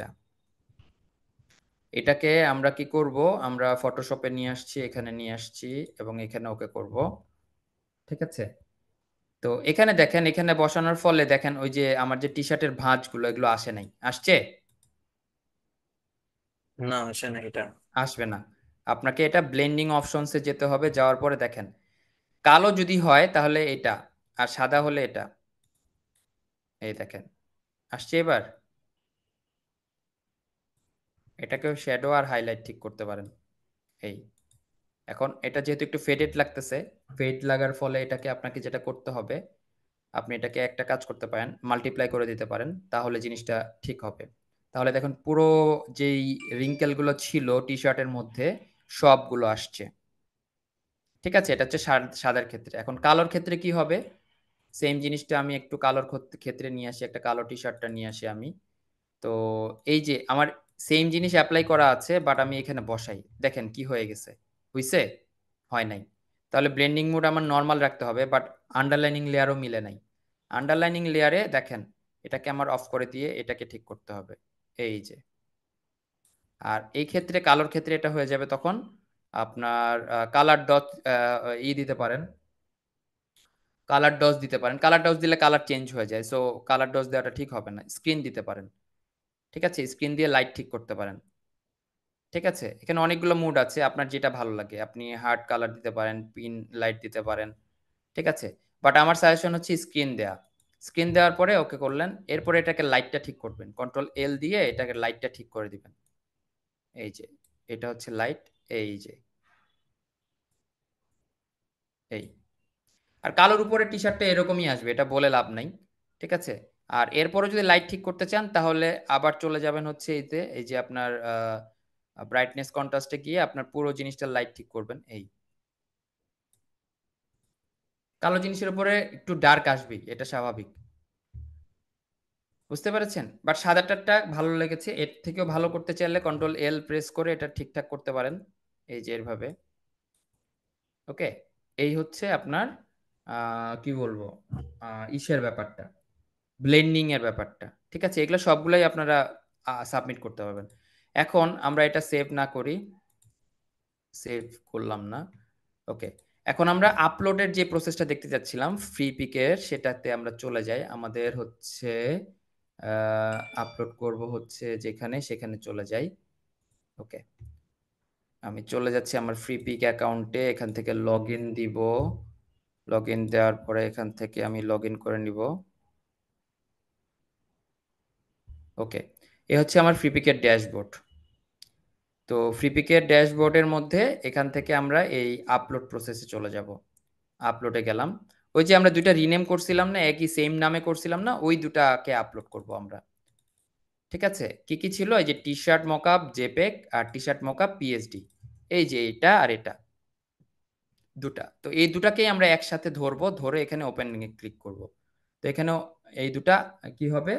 এটাকে আমরা কি করব, আমরা ফটোশপে নিয়ে আসছি, এখানে নিয়ে আসছি এবং এখানে ওকে করব। ঠিক আছে, তো এখানে দেখেন, এখানে বসানোর ফলে দেখেন ওই যে আমার যে টি শার্টের ভাঁজগুলো, এগুলো আসে নাই, আসছে? না, আসে না এটা। আসবে না। আপনাকে এটা ব্লেন্ডিং অপশনসে যেতে হবে, যাওয়ার পরে দেখেন কালো যদি হয় তাহলে এটা, আর সাদা হলে এটা। এই দেখেন আসছে এবার। এটাকেও শ্যাডো আর হাইলাইট ঠিক করতে পারেন। এই এখন এটা যেহেতু একটু ফেডেড লাগতেছে, ফেড লাগার ফলে এটাকে আপনাকে যেটা করতে হবে, আপনি এটাকে একটা কাজ করতে পারেন, মাল্টিপ্লাই করে দিতে পারেন, তাহলে জিনিসটা ঠিক হবে। তাহলে দেখুন পুরো যেই রিঙ্কেল গুলো ছিল টি শার্টের মধ্যে সবগুলো আসছে। ঠিক আছে, এটা হচ্ছে সাদার ক্ষেত্রে। এখন কালোর ক্ষেত্রে কি হবে, সেম জিনিসটা আমি একটু কালোর ক্ষেত্রে নিয়ে আসি, একটা কালো টি শার্টটা নিয়ে আসি আমি। তো এই যে আমার সেম জিনিস অ্যাপ্লাই করা আছে, বাট আমি এখানে বসাই, দেখেন কি হয়ে গেছে, হইছে? হয় নাই। তাহলে ব্লেন্ডিং মোড আমার নর্মাল রাখতে হবে, বাট আন্ডারলাইনিং লেয়ারও মিলে নাই। আন্ডারলাইনিং লেয়ারে দেখেন এটাকে আমার অফ করে দিয়ে এটাকে ঠিক করতে হবে, এই যে। আর এই ক্ষেত্রে কালোর ক্ষেত্রে এটা হয়ে যাবে তখন আপনার কালার ডট দিতে পারেন, কালার ডস দিতে পারেন। কালার ডস দিলে কালার চেঞ্জ হয়ে যায়, সো কালার ডস দেওয়াটা ঠিক হবে না। স্ক্রিন দিতে পারেন, ঠিক আছে, স্ক্রিন দিয়ে লাইট ঠিক করতে পারেন। ঠিক আছে, এখানে অনেকগুলো মুড আছে, আপনার যেটা ভালো লাগে আপনি হার্ড কালার দিতে পারেন, পিন লাইট দিতে পারেন। ঠিক আছে, বাট আমার সাজেশন হচ্ছে স্ক্রিন দেয়া। স্ক্রিন দেওয়ার পরে ওকে করলেন, এরপরে এটাকে লাইটটা ঠিক করবেন, কন্ট্রোল এল দিয়ে এটাকে লাইটটা ঠিক করে দিবেন। এই যে এটা হচ্ছে লাইট, এই যে এই। আর কালোর উপরে টি শার্টটা এরকমই আসবে, এটা বলে লাভ নাই। ঠিক আছে, আর এরপরে যদি লাইট ঠিক করতে চান তাহলে আবার চলে যাবেন হচ্ছে এইতে, এই যে আপনার ব্রাইটনেস কন্ট্রাস্টে গিয়ে আপনার পুরো জিনিসটা লাইট ঠিক করবেন। এই কালো জিনিসের উপরে একটু ডার্ক আসবেই, এটা স্বাভাবিক, বুঝতে পেরেছেন? বাট সাদাটারটা ভালো লেগেছে, এর থেকেও ভালো করতে চাইলে কন্ট্রোল এল প্রেস করে এটা ঠিকঠাক করতে পারেন, এই যে এভাবে। ওকে, এই হচ্ছে আপনার কি বলবো ইসের ব্যাপারটা, ব্লেন্ডিং এর ব্যাপারটা। ঠিক আছে, এগুলো সবগুলাই আপনারা সাবমিট করতে পারবেন। এখন আমরা এটা সেভ না করি, সেভ করলাম না। ওকে, এখন আমরা আপলোডের যে প্রসেসটা দেখতে যাচ্ছিলাম ফ্রি পিকের, সেটাতে আমরা চলে যাই। আমাদের হচ্ছে আপলোড করব হচ্ছে যেখানে, সেখানে চলে যাই। ওকে, আমি চলে যাচ্ছি আমার ফ্রি পিক অ্যাকাউন্টে, এখান থেকে লগ ইন দিব। লগ ইন দেওয়ার পরে এখান থেকে আমি লগ ইন করে নিব। ওকে, এ হচ্ছে আমার ফ্রি পিকের ড্যাশবোর্ড। তো ফ্রিপিকের ড্যাশবোর্ডের মধ্যে এখান থেকে আমরা এই আপলোড প্রসেসে চলে যাব। আপলোডে গেলাম, ওই যে আমরা দুইটা রিনেম করছিলাম না, একই সেম নামে করছিলাম না, ওই দুটাকে আপলোড করব আমরা। ঠিক আছে, কি কি ছিল, এই যে টি শার্ট মকআপ জেপেগ আর টি শার্ট মকআপ পিএসডি, এই যে এটা আর এটা দুটা। তো এই দুটাকেই আমরা একসাথে ধরবো, ধরে এখানে ওপেন ক্লিক করব। তো এখানেও এই দুটা কি হবে,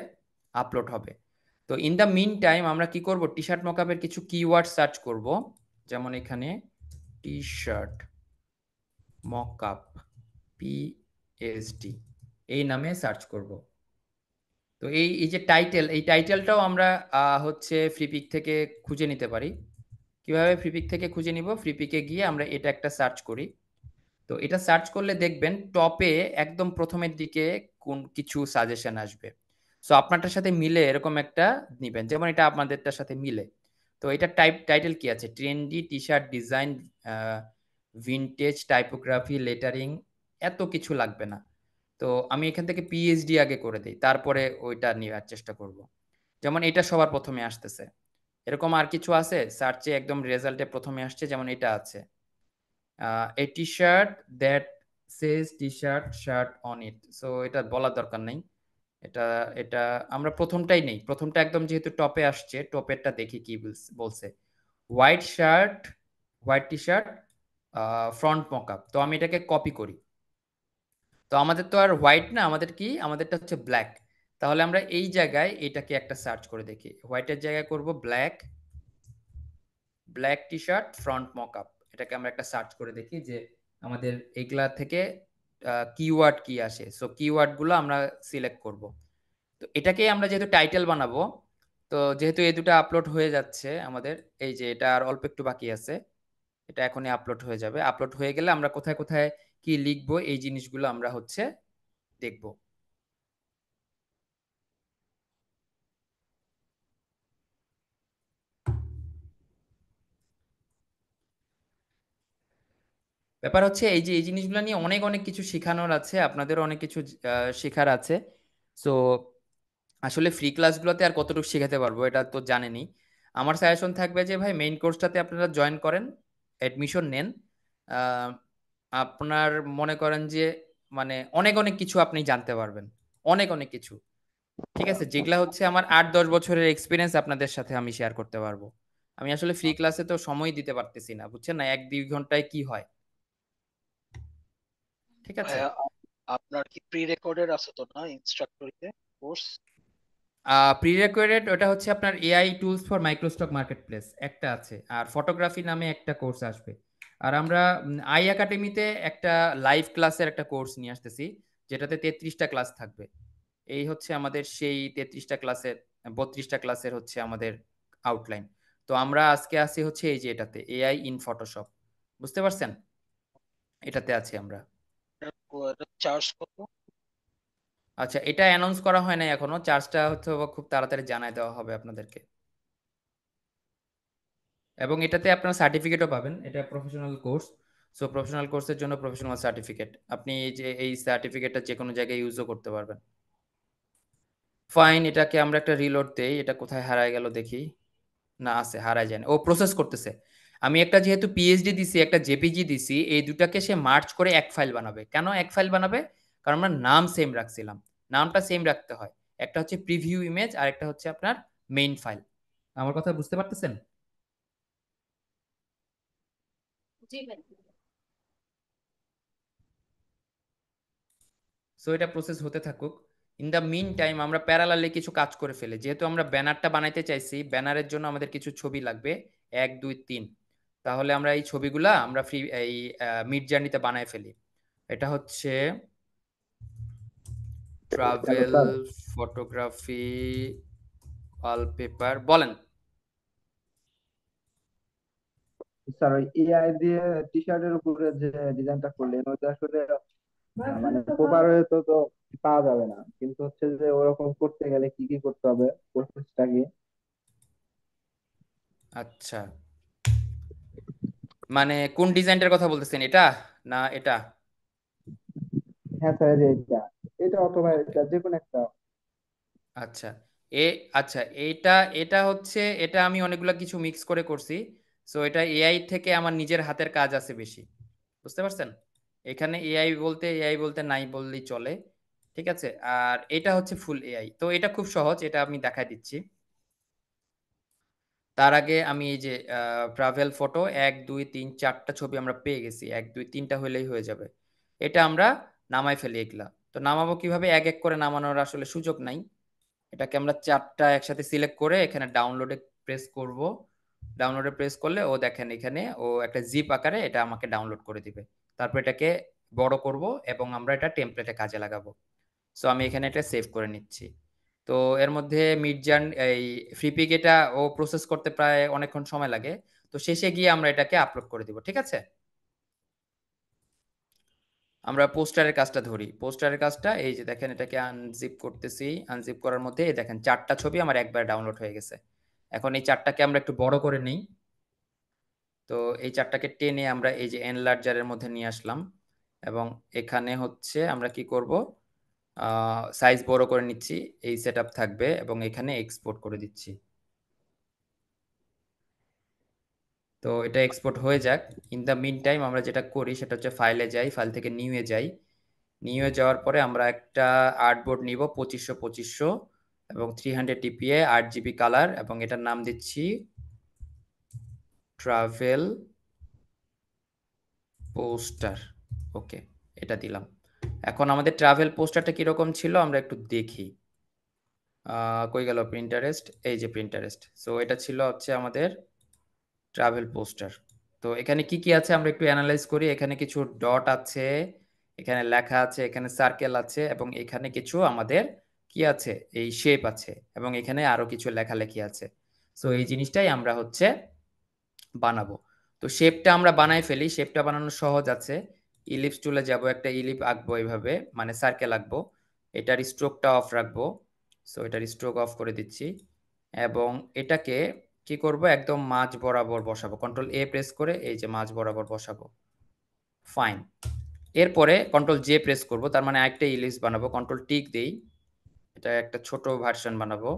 আপলোড হবে। তো ইন দ্য মিন টাইম আমরা কি করব, টি শার্ট মকআপের কিছু কিওয়ার্ড সার্চ করব। যেমন এখানে টি শার্ট মকআপ পিএসডি এই নামে সার্চ করব। তো এই এই যে টাইটেল, এই টাইটেলটাও আমরা হচ্ছে ফ্রিপিক থেকে খুঁজে নিতে পারি। কিভাবে ফ্রিপিক থেকে খুঁজে নিব, ফ্রিপিকে গিয়ে আমরা এটা একটা সার্চ করি। তো এটা সার্চ করলে দেখবেন টপে একদম প্রথমের দিকে কোন কিছু সাজেশন আসবে। সো আপনারটার সাথে মিলে এরকম একটা নিবেন, যেমন এটা আপনাদেরটার সাথে মিলে। তো এটা টাইটেল কি আছে, trendy T shirt design, vintage typography lettering, এত কিছু লাগবে না। তো আমি এখান থেকে পিএইচডি আগে করে দিই, তারপরে ওইটা নেওয়ার চেষ্টা করব। যেমন এটা সবার প্রথমে আসতেছে, এরকম আর কিছু আছে সার্চে একদম রেজাল্টে প্রথমে আসছে, যেমন এটা আছে a T shirt that says T shirt shirt on it. So এটা বলার দরকার নেই, এটা এটা আমরা প্রথমটাই নেই, প্রথমটা একদম যেহেতু টপে আসছে, টপেরটা দেখি কি বলছে। White shirt, white T shirt front mockup. তো আমি এটাকে কপি করি। তো আমাদের তো আর হোয়াইট না, আমাদের কি, আমাদেরটা হচ্ছে ব্ল্যাক। তাহলে আমরা এই জায়গায় এটাকে একটা সার্চ করে দেখি, হোয়াইটের জায়গায় করব black, black T shirt front mockup. এটাকে আমরা একটা সার্চ করে দেখি যে আমাদের এগুলা থেকে কিওয়ার্ড কি আসে। সো কিওয়ার্ড গুলো আমরা সিলেক্ট করব। তো এটাকেই আমরা যেহেতু টাইটেল বানাবো, তো যেহেতু এই দুটো আপলোড হয়ে যাচ্ছে আমাদের, এই যে এটা আর অল্প একটু বাকি আছে, এটা এখনই আপলোড হয়ে যাবে। আপলোড হয়ে গেলে আমরা কোথায় কোথায় কি লিখবো এই জিনিসগুলো আমরা হচ্ছে দেখব। ব্যাপার হচ্ছে এই যে এই জিনিসগুলো নিয়ে অনেক অনেক কিছু শেখানোর আছে, আপনাদেরও অনেক কিছু শেখার আছে। সো আসলে ফ্রি ক্লাসগুলোতে আর কতটুকু শেখাতে পারবো এটা তো জানেনই। আমার সাজেশন থাকবে যে ভাই মেইন কোর্সটাতে আপনারা জয়েন করেন, অ্যাডমিশন নেন। আহ, আপনার মনে করেন যে মানে অনেক অনেক কিছু আপনি জানতে পারবেন, অনেক অনেক কিছু। ঠিক আছে, যেগুলা হচ্ছে আমার 8-10 বছরের এক্সপিরিয়েন্স আপনাদের সাথে আমি শেয়ার করতে পারবো। আমি আসলে ফ্রি ক্লাসে তো সময় দিতে পারতেছি না, বুঝছেন না, 1-2 ঘন্টায় কি হয়। ঠিক আছে। ভাইয়া, আপনার কি প্রি রেকর্ডেড আছে তো না ইনস্ট্রাক্টরিতে কোর্স? প্রিরেকুইরেট ওটা হচ্ছে আপনার AI tools for microstock marketplace একটা আছে, আর ফটোগ্রাফি নামে একটা কোর্স আসবে। আর আমরা আই একাডেমিতে একটা লাইভ ক্লাসের একটা কোর্স নিয়ে আসতেছি, যেটাতে 33টা ক্লাস থাকবে। এই হচ্ছে আমাদের সেই 33টা ক্লাসের 32টা ক্লাসের হচ্ছে আমাদের আউটলাইন। তো আমরা আজকে আসি হচ্ছে এই যে এটাতে এআই ইন ফটোশপ, বুঝতে পারছেন? এটাতে আছি আমরা। চার্জ কত? আচ্ছা, এটা অ্যানাউন্স করা হয় নাই এখনো, চার্জটা হচ্ছে খুব তাড়াতাড়ি জানাই দেওয়া হবে আপনাদেরকে। এবং এটাতে আপনার সার্টিফিকেটও পাবেন, এটা প্রফেশনাল কোর্স। সো প্রফেশনাল কোর্সের জন্য প্রফেশনাল সার্টিফিকেট, আপনি এই যে এই সার্টিফিকেটটা যে কোনো জায়গায় ইউজও করতে পারবেন। ফাইন, এটাকে আমরা একটা রিলোড দেই। এটা কোথায় হারায় গেল দেখি। না, আছে, হারায় যায় না, ও প্রসেস করতেছে। আমি একটা যেহেতু পিএইচডি দিছি, একটা জেপিজি দিছি, এই দুটাকে সে মার্চ করে এক ফাইল বানাবে। কেন এক ফাইল বানাবে? কারণ আমরা নাম সেম রাখছিলাম, নামটা সেম রাখতে হয়। একটা হচ্ছে প্রিভিউ ইমেজ আর একটা হচ্ছে আপনার মেইন ফাইল। আমার কথা বুঝতে পারতেছেন? জি ভাই। সো এটা প্রসেস হতে থাকুক। ইন দ্য মিন টাইম আমরা প্যারালালি কিছু কাজ করে ফেলি। যেহেতু আমরা ব্যানারটা বানাইতে চাইছি, ব্যানারের জন্য আমাদের কিছু ছবি লাগবে, 1 2 3। তাহলে আমরা এই ছবিগুলা আমরা ফ্রি এই মিড জার্নিতে বানায় ফেলি। এটা হচ্ছে hello travel sir. Photography wallpaper, বলেন। স্যার ওই এআই দিয়ে টি শার্টের উপরে যে ডিজাইনটা করলেন ওইটা আসলে মানে প্রপার হয়ে তো পাওয়া যাবে না, কিন্তু হচ্ছে যে ওরকম করতে গেলে কি কি করতে হবে, প্রসেসটা কি? আচ্ছা, মানে কোন ডিজাইনটার কথা বলতেছেন, এটা না এটা? হ্যাঁ স্যার, এই যে এটা এটা অথবা এটা যে কোনো একটা। আচ্ছা, এ আচ্ছা, এটা এটা হচ্ছে, এটা আমি অনেকগুলা কিছু মিক্স করে করছি। সো এটা এআই থেকে আমার নিজের হাতের কাজ আছে বেশি, বুঝতে পারছেন? এখানে এআই বলতে নাই বললেই চলে, ঠিক আছে। আর এটা হচ্ছে ফুল এআই, তো এটা খুব সহজ, এটা আমি দেখাই দিচ্ছি। তার আগে আমি এই যে ট্রাভেল ফটো 1 2 3 4টা ছবি আমরা পেয়ে গেছি, 1 2 3টা হলেই হয়ে যাবে। এটা আমরা নামাই ফেলি এগুলা। তো নামাবো কিভাবে? এক এক করে নামানোর আসলে সুযোগ নাই। এটাকে আমরা 4টা একসাথে সিলেক্ট করে এখানে ডাউনলোডে প্রেস করব। ডাউনলোডে প্রেস করলে ও দেখেন এখানে ও একটা জিপ আকারে এটা আমাকে ডাউনলোড করে দিবে। তারপর এটাকে বড় করব এবং আমরা এটা টেমপ্লেটে কাজে লাগাবো। সো আমি এখানে এটা সেভ করে নিচ্ছি। তো এর মধ্যে মিডজার্ন এই ফ্রিপিক এটা ও প্রসেস করতে প্রায় অনেকক্ষণ সময় লাগে। তো শেষে গিয়ে আমরা এটাকে আপলোড করে দিব, ঠিক আছে। আমরা পোস্টারের কাজটা ধরি। পোস্টারের কাজটা এই যে দেখেন, এটাকে আনজিপ করতেছি। আনজিপ করার মধ্যে এই দেখেন 4টা ছবি আমার একবার ডাউনলোড হয়ে গেছে। এখন এই 4টাকে আমরা একটু বড় করে নিই। তো এই 4টাকে টেনে আমরা এই যে এনলার্জারের মধ্যে নিয়ে আসলাম এবং এখানে হচ্ছে আমরা কি করব, সাইজ বড় করে নিচ্ছি। এই সেটআপ থাকবে এবং এখানে এক্সপোর্ট করে দিচ্ছি। তো এটা এক্সপোর্ট হয়ে যাক। ইন দ্য মিন টাইম আমরা যেটা করি সেটা হচ্ছে ফাইলে যাই, ফাইল থেকে নিউয়ে যাই। নিউয়ে যাওয়ার পরে আমরা একটা আর্টবোর্ড নিব 2500 এবং 300 টিপিএ 8 জিবি কালার, এবং এটার নাম দিচ্ছি ট্রাভেল পোস্টার। ওকে, এটা দিলাম। এখন আমাদের ট্রাভেল পোস্টারটা কিরকম ছিল আমরা একটু দেখি। কই গেল প্রিন্টারেস্ট? এই যে প্রিন্টারেস্ট। সো এটা ছিল হচ্ছে আমাদের ট্রাভেল পোস্টার। তো এখানে কি কি আছে আমরা একটু অ্যানালাইজ করি। এখানে কিছু ডট আছে, এখানে লেখা আছে, এখানে সার্কেল আছে এবং এখানে কিছু আমাদের কি আছে, এই শেপ আছে এবং এখানে আরো কিছু লেখালেখি আছে। সো এই জিনিসটাই আমরা হচ্ছে বানাবো। তো শেপটা আমরা বানাই ফেলি। শেপটা বানানো সহজ আছে। ইলিপস টুলে যাব, একটা ইলিপ আঁকবো এইভাবে, মানে সার্কেল আঁকবো। এটার স্ট্রোকটা অফ রাখবো। সো এটার স্ট্রোক অফ করে দিচ্ছি এবং এটাকে কি করব, একদম মাঝ বরাবর বসাবো। কন্ট্রোল এ প্রেস করে এই যে মাঝ বরাবর বসাবো। ফাইন। এরপরে কন্ট্রোল জে প্রেস করব, তার মানে আরেকটা ইলিপস বানাবো। কন্ট্রোল টিক দেই, এটা একটা ছোট ভার্সন বানাবো।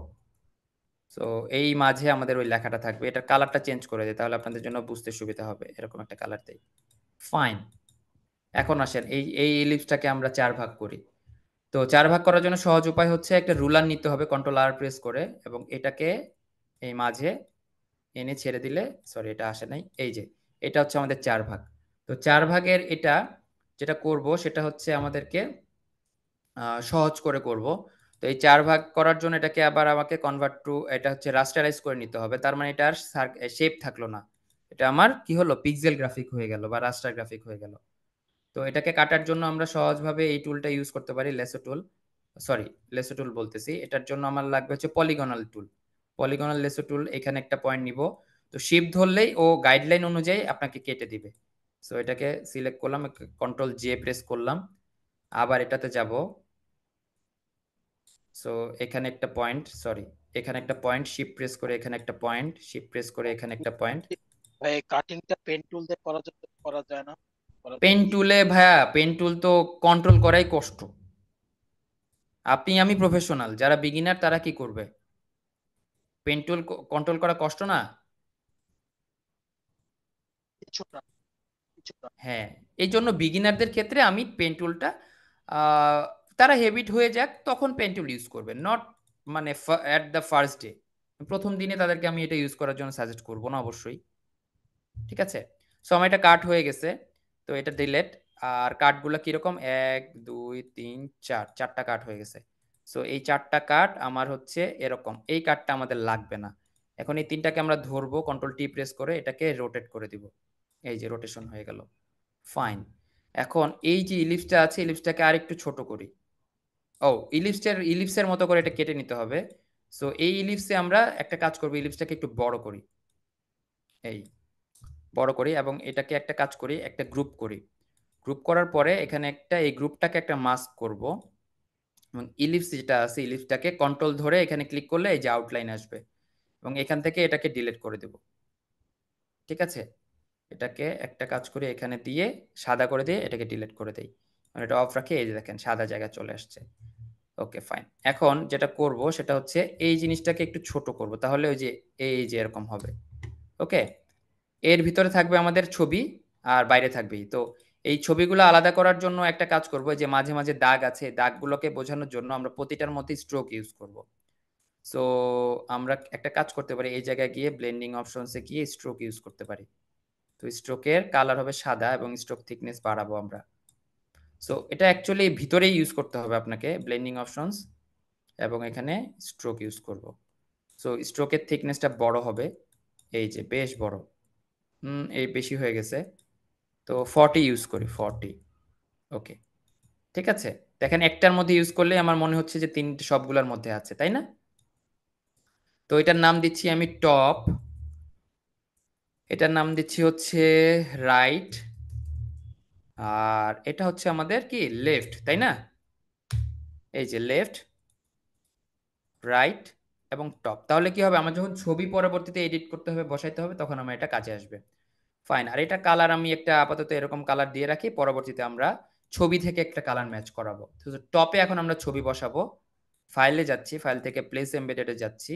সো এই মাঝে আমাদের ওই লেখাটা থাকবে। এটা কালারটা চেঞ্জ করে দিই, তাহলে আপনাদের জন্য বুঝতে সুবিধা হবে। এরকম একটা কালার দেই। ফাইন। এখন আসেন এই ইলিপসটাকে আমরা 4 ভাগ করি। তো 4 ভাগ করার জন্য সহজ উপায় হচ্ছে একটা রুলার নিতে হবে, কন্ট্রোল আর প্রেস করে, এবং এটাকে এই মাঝে এনে ছেড়ে দিলে, সরি এটা আসে নাই, এই যে এটা হচ্ছে আমাদের 4 ভাগ। তো 4 ভাগের এটা যেটা করব সেটা হচ্ছে আমাদেরকে সহজ করে করব। তো এই 4 ভাগ করার জন্য এটাকে আবার আমাকে কনভার্ট টু, এটা হচ্ছে রাস্টারাইজ করে নিতে হবে। তার মানে এটা আর শেপ থাকলো না, এটা আমার কি হলো, পিক্সেল গ্রাফিক হয়ে গেল বা রাস্টার গ্রাফিক হয়ে গেল। তো এটাকে কাটার জন্য আমরা সহজভাবে এই টুলটা ইউজ করতে পারি, লেসো টুল। সরি, লেসো টুল বলতেছি, এটার জন্য আমার লাগবে হচ্ছে পলিগনাল টুল। পলিগনাল লেসো টুল, এখানে একটা পয়েন্ট নিব, তো শিফট ধরলেই ও গাইডলাইন অনুযায়ী আপনাকে কেটে দিবে। সো এটাকে সিলেক্ট করলাম, কন্ট্রোল জে প্রেস করলাম, আবার এটাতে যাব। সো এখানে একটা পয়েন্ট, সরি, এখানে একটা পয়েন্ট, শিফট প্রেস করে এখানে একটা পয়েন্ট, শিফট প্রেস করে এখানে একটা পয়েন্ট। ভাই কাটিংটা পেন টুল দিয়ে করা যায় না? পেন টুলে ভাইয়া, পেন টুল তো কন্ট্রোল করাই কষ্ট। আমি প্রফেশনাল, যারা বিগিনার তারা কি করবে? পেন টুল কন্ট্রোল করা কষ্ট না? কিছুটা কিছুটা। হ্যাঁ, এই জন্য বিগিনারদের ক্ষেত্রে আমি পেন টুলটা, তারা হেবিট হয়ে যাক তখন পেন টুল ইউজ করবে, নট মানে অ্যাট দ্য ফার্স্ট ডে। প্রথম দিনে তাদেরকে আমি এটা ইউজ করার জন্য সাজেস্ট করবো না অবশ্যই। ঠিক আছে, সো আমার এটা কাট হয়ে গেছে, তো এটা ডিলেট। আর কাটগুলো কিরকম, 1 2 3 4, 4টা কাট হয়ে গেছে। সো এই 4টা কাট আমার হচ্ছে এরকম, এই কাটটা আমাদের লাগবে না। এখন এই 3টাকে আমরা ধরবো, কন্ট্রোল টি প্রেস করে এটাকে রোটেট করে দিব, এই যে রোটেশন হয়ে গেল। ফাইন। এখন এই যে ইলিপসটা আছে, ইলিপসটাকে আর একটু ছোট করি। ও, ইলিপসের মতো করে এটা কেটে নিতে হবে। সো এই ইলিপসে আমরা একটা কাজ করব, ইলিপসটাকে একটু বড় করি, এই বড় করি, এবং এটাকে একটা কাজ করি, একটা গ্রুপ করি। গ্রুপ করার পরে এখানে একটা, এই গ্রুপটাকে একটা মাস্ক করব, এবং ইলিপস যেটা আছে ইলিপসটাকে কন্ট্রোল ধরে এখানে ক্লিক করলে এই যে আউটলাইন আসবে, এবং এখান থেকে এটাকে ডিলিট করে দেব। ঠিক আছে, এটাকে একটা কাজ করে এখানে দিয়ে সাদা করে দিয়ে এটাকে ডিলিট করে দেই, এটা অফ রাখি, এই যে দেখেন সাদা জায়গা চলে আসছে। Okay fine. এখন যেটা করব সেটা হচ্ছে এই জিনিসটাকে একটু ছোট করব, তাহলে ওই যে এই যে এরকম হবে। ওকে, এর ভিতরে থাকবে আমাদের ছবি, আর বাইরে থাকবেই তো। এই ছবিগুলো আলাদা করার জন্য একটা কাজ করব, যে মাঝে মাঝে দাগ আছে, দাগগুলোকে বোঝানোর জন্য আমরা প্রতিটার মধ্যে স্ট্রোক ইউজ করব। সো আমরা একটা কাজ করতে পারি, এই জায়গায় গিয়ে ব্লেন্ডিং অপশনসে গিয়ে স্ট্রোক ইউজ করতে পারি। তো স্ট্রোকের কালার হবে সাদা এবং স্ট্রোক থিকনেস বাড়াবো আমরা। সো এটা অ্যাকচুয়ালি ভিতরেই ইউজ করতে হবে আপনাকে, ব্লেন্ডিং অপশনস, এবং এখানে স্ট্রোক ইউজ করব। সো স্ট্রোকের থিকনেসটা বড় হবে, এই যে বেশ বড়, এই বেশি হয়ে গেছে, তো 40 ইউজ করি, 40। ওকে, ঠিক আছে। দেখেন একটার মধ্যে ইউজ করলে আমার মনে হচ্ছে যে তিনটে সবগুলোর মধ্যে আছে, তাই না? তো এটার নাম দিচ্ছি আমি টপ, এটার নাম দিচ্ছি হচ্ছে রাইট, আর এটা হচ্ছে আমাদের কি লেফট, তাই না? এই যে লেফট, রাইট এবং টপ। তাহলে কি হবে, আমার যখন ছবি পরবর্তীতে এডিট করতে হবে, বসাইতে হবে, তখন আমার এটা কাজে আসবে। ফাইন। আর এটা কালার আমি একটা আপাতত এরকম কালার দিয়ে রাখি, পরবর্তীতে আমরা ছবি থেকে একটা কালার ম্যাচ করাবো। তো টপে এখন আমরা ছবি বসাবো, ফাইলে যাচ্ছি, ফাইল থেকে প্লেস এমবেডেডে যাচ্ছি।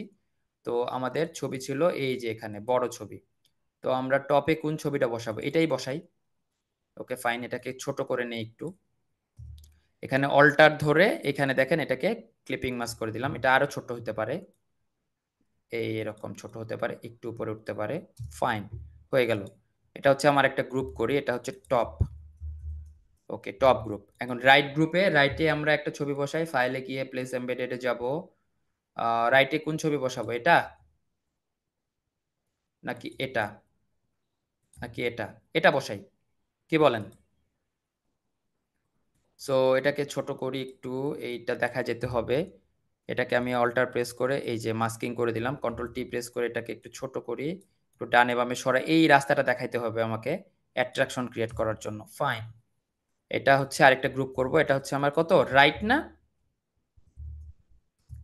তো আমাদের ছবি ছিল এই যে এখানে বড় ছবি, তো আমরা টপে কোন ছবিটা বসাবো, এটাই বসাই। ওকে ফাইন, এটাকে ছোট করে নেই একটু, এখানে অল্টার ধরে এখানে দেখেন এটাকে ক্লিপিং মাস্ক করে দিলাম, এটা আরো ছোট হতে পারে, এই এরকম ছোট হতে পারে, একটু উপরে উঠতে পারে। ফাইন, হয়ে গেল। এটা হচ্ছে আমার একটা গ্রুপ করি, এটা হচ্ছে টপ। ওকে, টপ গ্রুপ। এখন রাইট গ্রুপে, রাইটে আমরা একটা ছবি বসাই, ফাইলে গিয়ে প্লেস এমবেডেডে যাব। রাইটে কোন ছবি বসাবো, এটা নাকি এটা, নাকি এটা? এটা বসাই, কি বলেন? সো এটাকে ছোট করি একটু, এইটা দেখা যেতে হবে। এটাকে আমি অল্টার প্রেস করে এই যে মাস্কিং করে দিলাম, কন্ট্রোল টি প্রেস করে এটাকে একটু ছোট করি, একটু ডানে বামে সরা, এই রাস্তাটা দেখাইতে হবে আমাকে অ্যাট্রাকশন ক্রিয়েট করার জন্য। ফাইন, এটা হচ্ছে আরেকটা গ্রুপ করব, এটা হচ্ছে আমার কত রাইট না,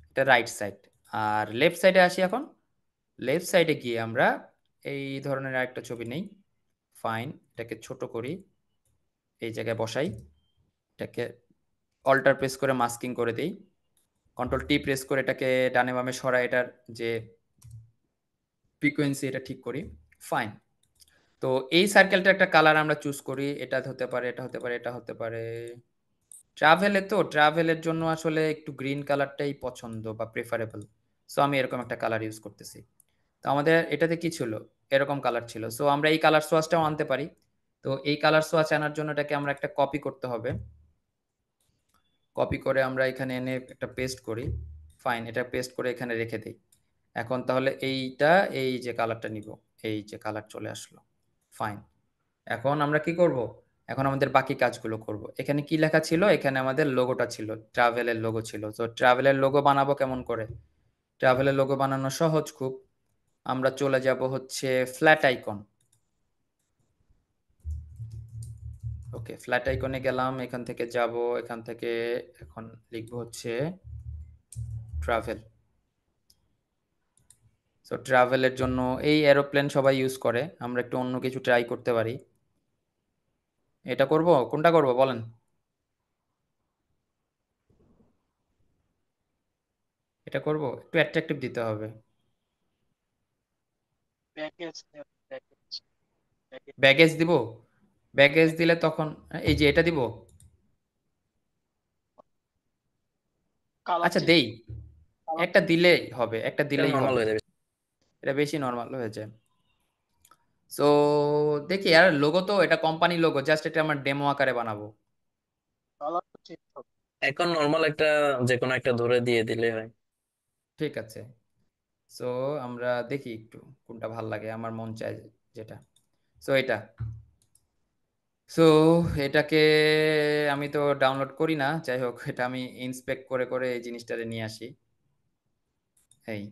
এটা রাইট সাইড। আর লেফট সাইডে আসি এখন, লেফট সাইডে গিয়ে আমরা এই ধরনের আরেকটা ছবি নেই। ফাইন, এটাকে ছোট করি, এই জায়গায় বসাই, এটাকে অল্টার প্রেস করে মাস্কিং করে দেই, কন্ট্রোল টি প্রেস করে এটাকে ডানে বামে সরাই, এটার যে ফ্রিকোয়েন্সি এটা ঠিক করি। ফাইন, তো এই সার্কেলটা একটা কালার আমরা চুজ করি, এটা হতে পারে, এটা হতে পারে, এটা হতে পারে। ট্রাভেলের জন্য আসলে একটু গ্রিন কালারটাই পছন্দ বা প্রেফারেবল, সো আমি এরকম একটা কালার ইউজ করতেছি। তো আমাদের এটাতে কি ছিল, এরকম কালার ছিল, সো আমরা এই কালার সোয়াচটাও আনতে পারি। তো এই কালার সোয়াচ আনার জন্য এটাকে আমরা একটা কপি করতে হবে। কপি করে আমরা এখানে এনে একটা পেস্ট করি। ফাইন, এটা পেস্ট করে এখানে রেখে দিই। এখন তাহলে এইটা, এই যে কালারটা নিব, এই যে কালার চলে আসলো। ফাইন, এখন আমরা কি করব? এখন আমাদের বাকি কাজগুলো করব। এখানে কি লেখা ছিল? এখানে আমাদের লোগোটা ছিল, ট্রাভেলের লোগো ছিল। তো ট্রাভেলের লোগো বানাবো কেমন করে? ট্রাভেলের লোগো বানানো সহজ খুব। আমরা চলে যাব হচ্ছে ফ্ল্যাট আইকন। ওকে, ফ্ল্যাট আইকনে গেলাম, এখান থেকে যাব, এখান থেকে এখন লিখবো হচ্ছে ট্রাভেল। সো ট্রাভেলের জন্য এই এরোপ্লেন সবাই ইউজ করে, আমরা একটু অন্য কিছু ট্রাই করতে পারি। এটা করব, কোনটা করব বলেন? এটা করব, একটু অ্যাট্রাকটিভ দিতে হবে। প্যাকেজ প্যাকেজ ব্যাগেজ দিব? ব্যাগেজ দিলে তখন এই যে এটা দিব। কালার আচ্ছা চেঞ্জ দেই, কালার একটা দিলেই হবে, একটা এটা দিলেই নর্মাল হবে। হয়ে যাবে। এটা বেশি নর্মাল হয়ে যায়। সো দেখি, আর লোগো তো এটা কোম্পানি লোগো, জাস্ট এটা আমার ডেমো আকারে বানাবো। কালার চেঞ্জ হবে। এখন নর্মাল একটা যে কোনো একটা ধরে দিয়ে দিলে হয়। ঠিক আছে, সো আমরা দেখি একটু কোনটা ভাল লাগে, আমার মন চায় যেটা। সো এটা, সো এটাকে আমি তো ডাউনলোড করি না, যাই হোক এটা আমি ইন্সপেক্ট করে করে এই জিনিসটারে নিয়ে আসি। এই,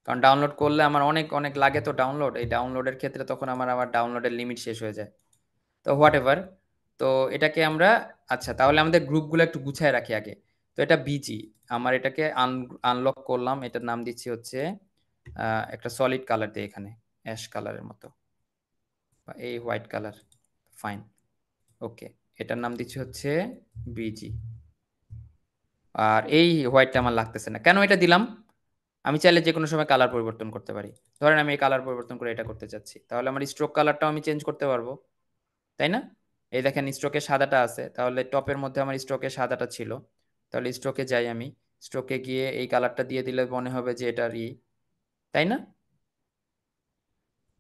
কারণ ডাউনলোড করলে আমার অনেক অনেক লাগে, তো ডাউনলোড, এই ডাউনলোডের ক্ষেত্রে তখন আমার ডাউনলোডের লিমিট শেষ হয়ে যায়। তো হোয়াট এভার, তো এটাকে আমরা, আচ্ছা তাহলে আমাদের গ্রুপগুলো একটু গুছায় রাখি আগে। তো এটা বিজি, আমার এটাকে আনলক করলাম, এটার নাম দিচ্ছি হচ্ছে একটা সলিড কালার দিয়ে এখানে, অ্যাশ কালারের মতো, বা এই হোয়াইট কালার। ফাইন, ওকে, এটার নাম দিচ্ছি হচ্ছে বিজি। আর এই হোয়াইটটা আমার লাগতেছে না, কেন এটা দিলাম? আমি চাইলে যে কোনো সময় কালার পরিবর্তন করতে পারি। ধরেন আমি এই কালার পরিবর্তন করে এটা করতে চাচ্ছি, তাহলে আমার স্ট্রোক কালারটাও আমি চেঞ্জ করতে পারবো, তাই না? এই দেখেন স্ট্রোকে সাদাটা আছে, তাহলে টপের মধ্যে আমার স্ট্রোকে সাদাটা ছিল, তাহলে স্ট্রোকে যাই আমি, স্ট্রোকে গিয়ে এই কালারটা দিয়ে দিলে মনে হবে যে এটার তাই না?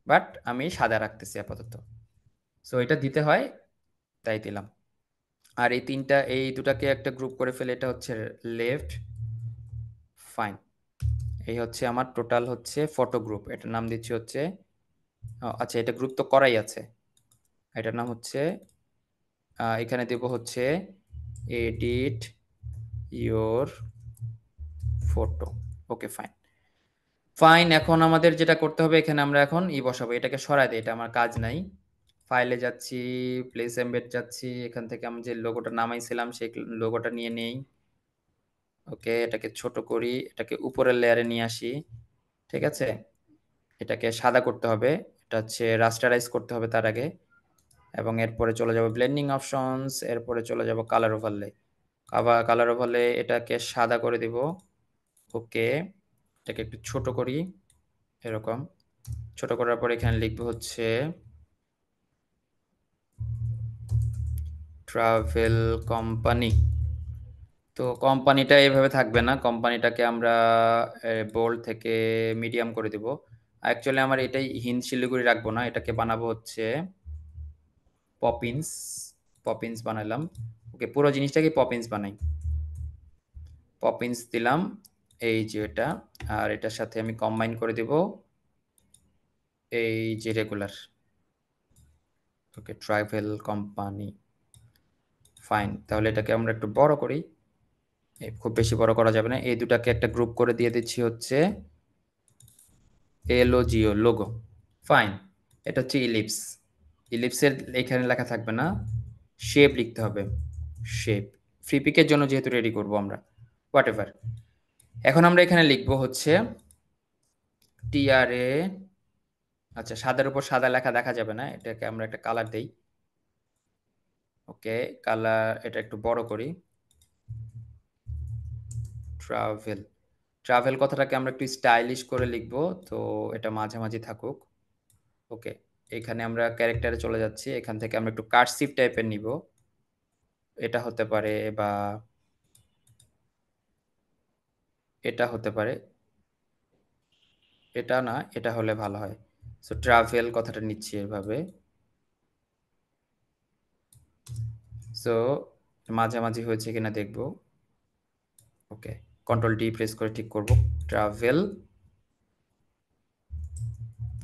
বাট আমি সাদা রাখতেছি আপাতত। সো এটা দিতে হয়, তাই দিলাম। আর এই তিনটা, এই দুটাকে একটা গ্রুপ করে ফেলে, এটা হচ্ছে লেফট। ফাইন, এই হচ্ছে আমার টোটাল হচ্ছে ফটো গ্রুপ, এটার নাম দিচ্ছি হচ্ছে, আচ্ছা এটা গ্রুপ তো করাই আছে, এটার নাম হচ্ছে এখানে দেব হচ্ছে edit your photo. Okay fine, fine, এখন আমাদের যেটা করতে হবে, এখানে আমরা এখন বসাবো, এটাকে সরাই দিই, এটা আমার কাজ নাই। ফাইলে যাচ্ছি, প্লেস এমবেড যাচ্ছি, এখান থেকে আমি যে লোগোটা নামাইছিলাম সেই লোগোটা নিয়ে নেই। ওকে, এটাকে ছোট করি, এটাকে উপরের লেয়ারে নিয়ে আসি। ঠিক আছে, এটাকে সাদা করতে হবে, এটা হচ্ছে রাস্টারাইজ করতে হবে তার আগে, এবং এরপরে চলে যাব ব্লেন্ডিং অপশনস, এরপরে চলে যাব কালার ওভারলে। আবার কালার ওভারলে এটাকে সাদা করে দিব। ওকে, এটাকে একটু ছোট করি, এরকম ছোট করার পর এখানে লিখবো হচ্ছে ট্রাভেল কোম্পানি। তো কোম্পানিটা এইভাবে থাকবে না, কোম্পানিটাকে আমরা বোল্ড থেকে মিডিয়াম করে দিব। অ্যাকচুয়ালি আমার এটাই হিন্দ শিলিগুড়ি রাখবো না, এটাকে বানাবো হচ্ছে পপিন্স। পপিন্স বানালাম। ওকে, পুরো জিনিসটাকে পপিন্স বানাই। পপিন্স দিলাম, এই যে এটা, আর এটার সাথে আমি কম্বাইন করে দিব এই যে রেগুলার। ওকে, ট্রাভেল কোম্পানি। ফাইন, তাহলে এটাকে আমরা একটু বড় করি, খুব বেশি বড় করা যাবে না। এই দুটাকে একটা গ্রুপ করে দিয়ে দিচ্ছি হচ্ছে এলওজিও, লোগো। ফাইন, এটা হচ্ছে ইলিপস। ইলিপসের এখানে লেখা থাকবে না, শেপ লিখতে হবে, শেপ। ফ্রি পিকের জন্য যেহেতু রেডি করব আমরা, হোয়াট এভার। এখন আমরা এখানে লিখবো হচ্ছে টিআরএ। আচ্ছা, সাদার উপর সাদা লেখা দেখা যাবে না, এটাকে আমরা একটা কালার দেই। ওকে, কালার, এটা একটু বড় করি। ট্রাভেল, ট্রাভেল কথাটাকে আমরা একটু স্টাইলিশ করে লিখবো, তো এটা মাঝামাঝি থাকুক। ওকে, এখানে আমরা ক্যারেক্টারে চলে যাচ্ছি, এখান থেকে আমরা একটু কার্সিভ টাইপের নিব, এটা হতে পারে, বা এটা হতে পারে, এটা না, এটা হলে ভালো হয়। সো ট্রাভেল কথাটা নিচ্ছি এভাবে, সো মাঝামাঝি হয়েছে কিনা দেখবো। ওকে, কন্ট্রোল ডি প্রেস করে ঠিক করব। Travel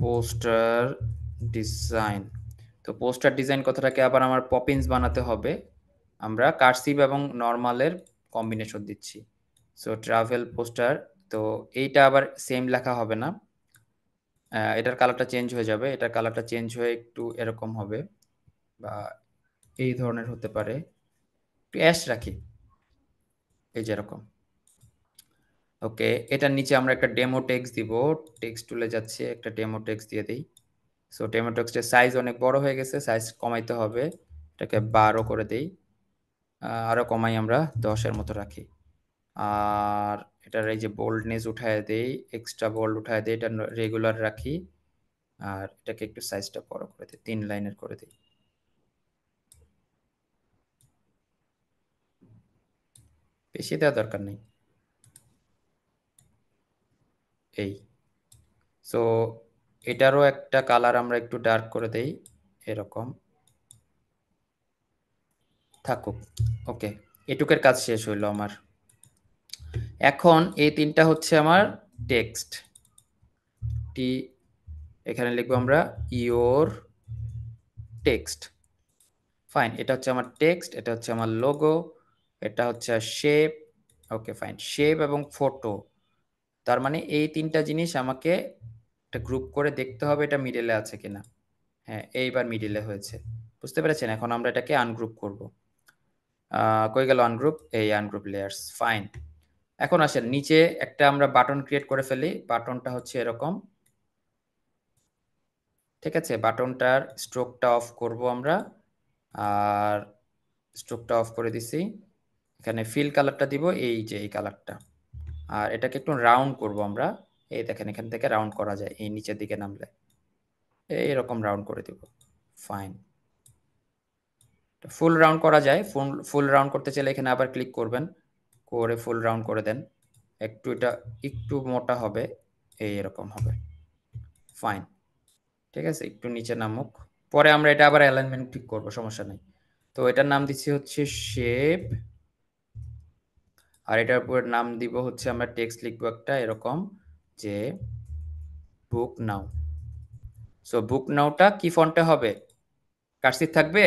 poster design. তো পোস্টার ডিজাইন কথাটাকে আবার আমার পপিন্স বানাতে হবে। আমরা কার্সিভ এবং নর্মালের কম্বিনেশন দিচ্ছি। So travel poster. তো এইটা আবার সেম লেখা হবে না, এটার কালারটা চেঞ্জ হয়ে যাবে। এটার কালারটা চেঞ্জ হয়ে একটু এরকম হবে, বা এই ধরনের হতে পারে। একটু অ্যাশ রাখি, এই যে এরকম। ওকে, এটার নিচে আমরা একটা ডেমো টেক্সট দিব। টেক্সট টুলে যাচ্ছে, একটা ডেমো টেক্সট দিয়ে দিই। সো ডেমো টেক্সটের সাইজ অনেক বড় হয়ে গেছে, সাইজ কমাইতে হবে। এটাকে 12 করে দেই, আরো কমাই, আমরা 10-এর মতো রাখি। আর এটার এই যে বোল্ডনেস উঠায় দেই, এক্সট্রা বোল্ড উঠায় দেই, এটা রেগুলার রাখি। আর এটাকে একটু সাইজটা বড় করে দিই, 3 লাইনের করে দিই। বেশি দেওয়ার দরকার নেই। এই, সো এটারও একটা কালার আমরা একটু ডার্ক করে দেই, এরকম থাকুক। ওকে, এটুকের কাজ শেষ হইলো আমার। এখন এই তিনটা হচ্ছে আমার টেক্সট। টি এখানে লিখবো আমরা ইওর টেক্সট। ফাইন, এটা হচ্ছে আমার টেক্সট, এটা হচ্ছে আমার লোগো, এটা হচ্ছে শেপ। ওকে ফাইন, শেপ এবং ফটো। তার মানে এই তিনটা জিনিস আমাকে একটা গ্রুপ করে দেখতে হবে এটা মিডলে আছে কিনা। হ্যাঁ, এইবার মিডিলে হয়েছে, বুঝতে পেরেছেন? এখন আমরা এটাকে আনগ্রুপ করব। কই গেল আনগ্রুপ? এই আনগ্রুপ লেয়ার্স, ফাইন। এখন আসেন নিচে একটা আমরা বাটন ক্রিয়েট করে ফেলি। বাটনটা হচ্ছে এরকম, ঠিক আছে? বাটনটার স্ট্রোকটা অফ করব আমরা, আর স্ট্রোকটা অফ করে দিছি। এখানে ফিল কালারটা দিব এই যে এই কালারটা। আর এটাকে একটু রাউন্ড করব আমরা। এই দেখেন এখান থেকে রাউন্ড করা যায়, এই নিচের দিকে নামলে এইরকম রাউন্ড করে দিব। ফাইন, ফুল রাউন্ড করা যায়। ফুল রাউন্ড করতে চাইলে এখানে আবার ক্লিক করবেন, করে ফুল রাউন্ড করে দেন। একটু এটা একটু মোটা হবে, এই এরকম হবে। ফাইন, ঠিক আছে, একটু নিচে নামুক। পরে আমরা এটা আবার অ্যালাইনমেন্ট ঠিক করব, সমস্যা নেই। তো এটার নাম দিচ্ছি হচ্ছে শেপ, আর এটার উপর নাম দিব হচ্ছে আমরা টেক্সট লিখবো একটা এরকম, যে বুক নাও। সো বুক নাওটা কি ফন্টে হবে? কার্সিভ থাকবে?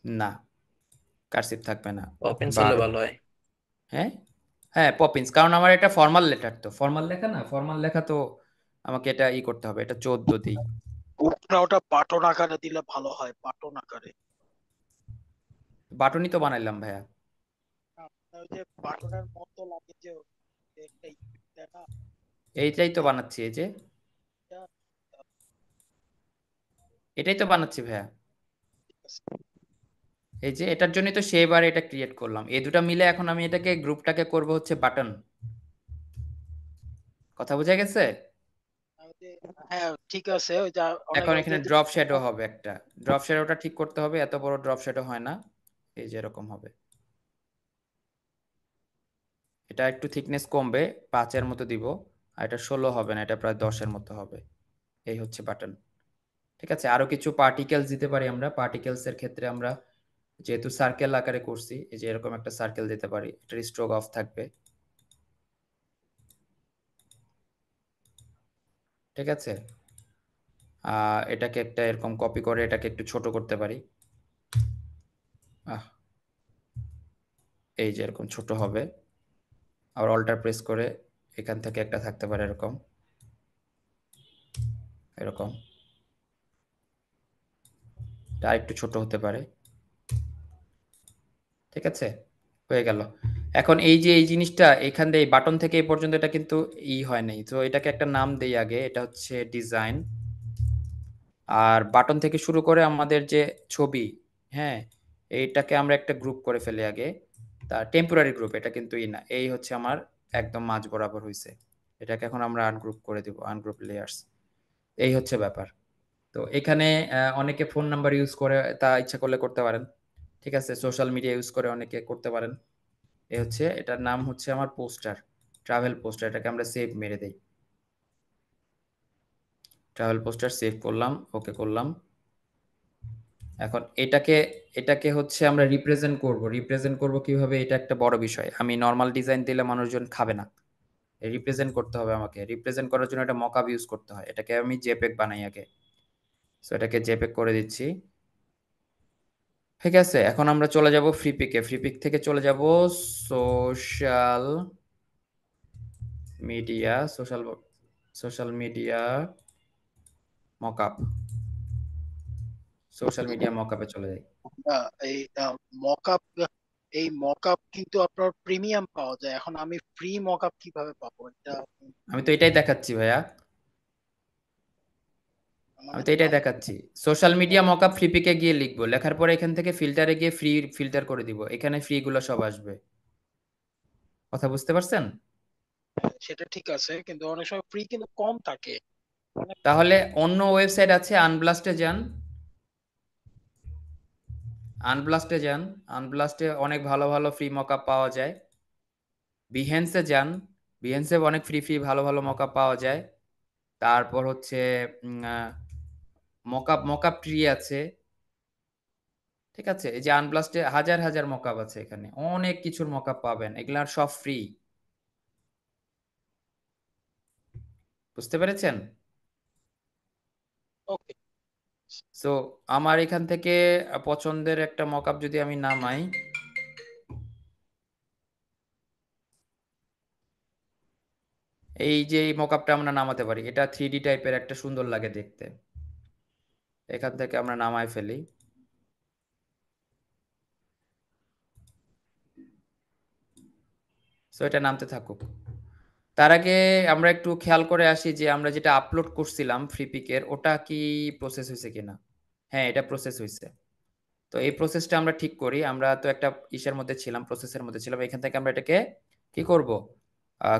না, কার্সিভ থাকবে না। পপিন্স হলে 12। ভালো হয়। হ্যাঁ, হ্যাঁ পপিন্স, কারণ আমার এটা ফর্মাল লেটার, তো ফর্মাল লেখা না, ফর্মাল লেখা তো আমাকে এটা করতে হবে। এটা 14 দিই। বুকটা ওটা বাটন আকারে দিলে ভালো হয়, বাটন আকারে। বাটনই তো বানাইলাম ভাইয়া। ওই যে বাটনের মতো লাগে যে একটা দেয় না, এইটাই তো বানাচ্ছি, এই যে এটা, এটাই তো বানাচ্ছি ভাইয়া। ঠিক আছে। এই যে এটার জন্যই তো সেবার এটা ক্রিয়েট করলাম। এই দুটো মিলে এখন আমি এটাকে গ্রুপটাকে করব হচ্ছে বাটন। কথা বোঝা গেছে? আর ওই যে, হ্যাঁ ঠিক আছে, ওই যে অনেক এখন ওই এখানে যে ড্রপ শ্যাডো হবে একটা, ড্রপ শ্যাডোটা ঠিক করতে হবে। এত বড় ড্রপ শ্যাডো হয় না, এই যে এরকম হবে। এটা একটু থিকনেস কমবে, 5-এর মতো দিব। আর এটা 16 হবে না, এটা প্রায় 10-এর মতো হবে। এই হচ্ছে বাটন, ঠিক আছে? আরো কিছু পার্টিকেলস দিতে পারি আমরা। পার্টিকেলস এর ক্ষেত্রে আমরা যেহেতু সার্কেল আকারে করছি, এই যে এরকম একটা সার্কেল দিতে পারি, এটার স্ট্রোক অফ থাকবে, ঠিক আছে? এটাকে একটা এরকম কপি করে এটাকে একটু ছোট করতে পারি। এই যে এরকম ছোট হবে। আর অল্টার প্রেস করে এখান থেকে একটা থাকতে পারে এরকম, এরকম। এটা একটু ছোট হতে পারে, ঠিক আছে? হয়ে গেল। এখন এই যে এই জিনিসটা এখান দিয়ে বাটন থেকে এই পর্যন্ত এটা কিন্তু হয় নাই, তো এটাকে একটা নাম দেই আগে। এটা হচ্ছে ডিজাইন। আর বাটন থেকে শুরু করে আমাদের যে ছবি, হ্যাঁ, এইটাকে আমরা একটা গ্রুপ করে ফেলি আগে। তা টেম্পোরারি গ্রুপ, এটা কিন্তু না, এই হচ্ছে আমার একদম মাঝ বরাবর হয়েছে। এটাকে এখন আমরা আনগ্রুপ করে দিব, আনগ্রুপ লেয়ার্স। এই হচ্ছে ব্যাপার। তো এখানে অনেকে ফোন নাম্বার ইউজ করে, তা ইচ্ছা করলে করতে পারেন, ঠিক আছে? সোশ্যাল মিডিয়া ইউজ করে অনেকে করতে পারেন। এই হচ্ছে, এটার নাম হচ্ছে আমার পোস্টার, ট্রাভেল পোস্টার। এটাকে আমরা সেভ মেরে দেই। ট্রাভেল পোস্টার সেভ করলাম, ওকে করলাম। এখন এটাকে এটাকে হচ্ছে আমরা রিপ্রেজেন্ট করব কিভাবে, এটা একটা বড় বিষয়। আমি নর্মাল ডিজাইন দিলে মানুষজন খাবে না, রিপ্রেজেন্ট করতে হবে আমাকে। রিপ্রেজেন্ট করার জন্য একটা মকআপ ইউজ করতে হয়, এটাকে আমি জেপেগ বানাই আগে। সো এটাকে জেপেগ করে দিচ্ছি। ঠিক আছে, এখন আমরা চলে যাব ফ্রিপিকে। ফ্রিপিক থেকে চলে যাব social media, social media mockup, social media মকআপে চলে যাই। এই মকআপ এই মকআপ কিন্তু আপনার প্রিমিয়াম পাওয়া যায়। এখন আমি ফ্রি মকআপ কিভাবে পাবো? এটা আমি তো এটাই দেখাচ্ছি ভাইয়া, মানে আমি তো এটাই দেখাচ্ছি। সোশ্যাল মিডিয়া মকআপ ফ্রিপিকে গিয়ে লিখবো, লেখার পরে এখান থেকে ফিল্টারে গিয়ে ফ্রি ফিল্টার করে দিব, এখানে ফ্রি গুলো সব আসবে। কথা বুঝতে পারছেন? সেটা ঠিক আছে, কিন্তু অনেক সময় ফ্রি কিন্তু কম থাকে। মানে তাহলে অন্য ওয়েবসাইট আছে, আনব্লাস্টে যান, আনব্লাস্টে যান। আনব্লাস্টে অনেক ভালো ভালো ফ্রি মকআপ পাওয়া যায়। বিহেন্সে যান, বিহেন্সে অনেক ফ্রি ফ্রি ভালো ভালো মকআপ পাওয়া যায়। তারপর হচ্ছে মকআপ মকআপ ট্রি আছে। ঠিক আছে, এই যে আনব্লাস্টে হাজার হাজার মকআপ আছে, এখানে অনেক কিছুর মকআপ পাবেন, এগুলার সব ফ্রি। বুঝতে পেরেছেন? ওকে, সো আমার এখান থেকে পছন্দের একটা মকআপ যদি আমি নামাই, এই যে এই মকআপটা আমরা নামাতে পারি, এটা 3D টাইপের একটা সুন্দর লাগে দেখতে। এখান থেকে আমরা নামায় ফেলি। সো এটা নামতে থাকুক। তার আগে আমরা একটু খেয়াল করে আসি যে আমরা যেটা আপলোড করছিলাম ফ্রিপিকের, ওটা কি প্রসেস হয়েছে কিনা। হ্যাঁ, এটা প্রসেস হয়েছে। তো এই প্রসেসটা আমরা ঠিক করি। আমরা তো একটা ইসের মধ্যে ছিলাম, প্রসেসের মধ্যে ছিলাম। এখান থেকে আমরা এটাকে কি করব,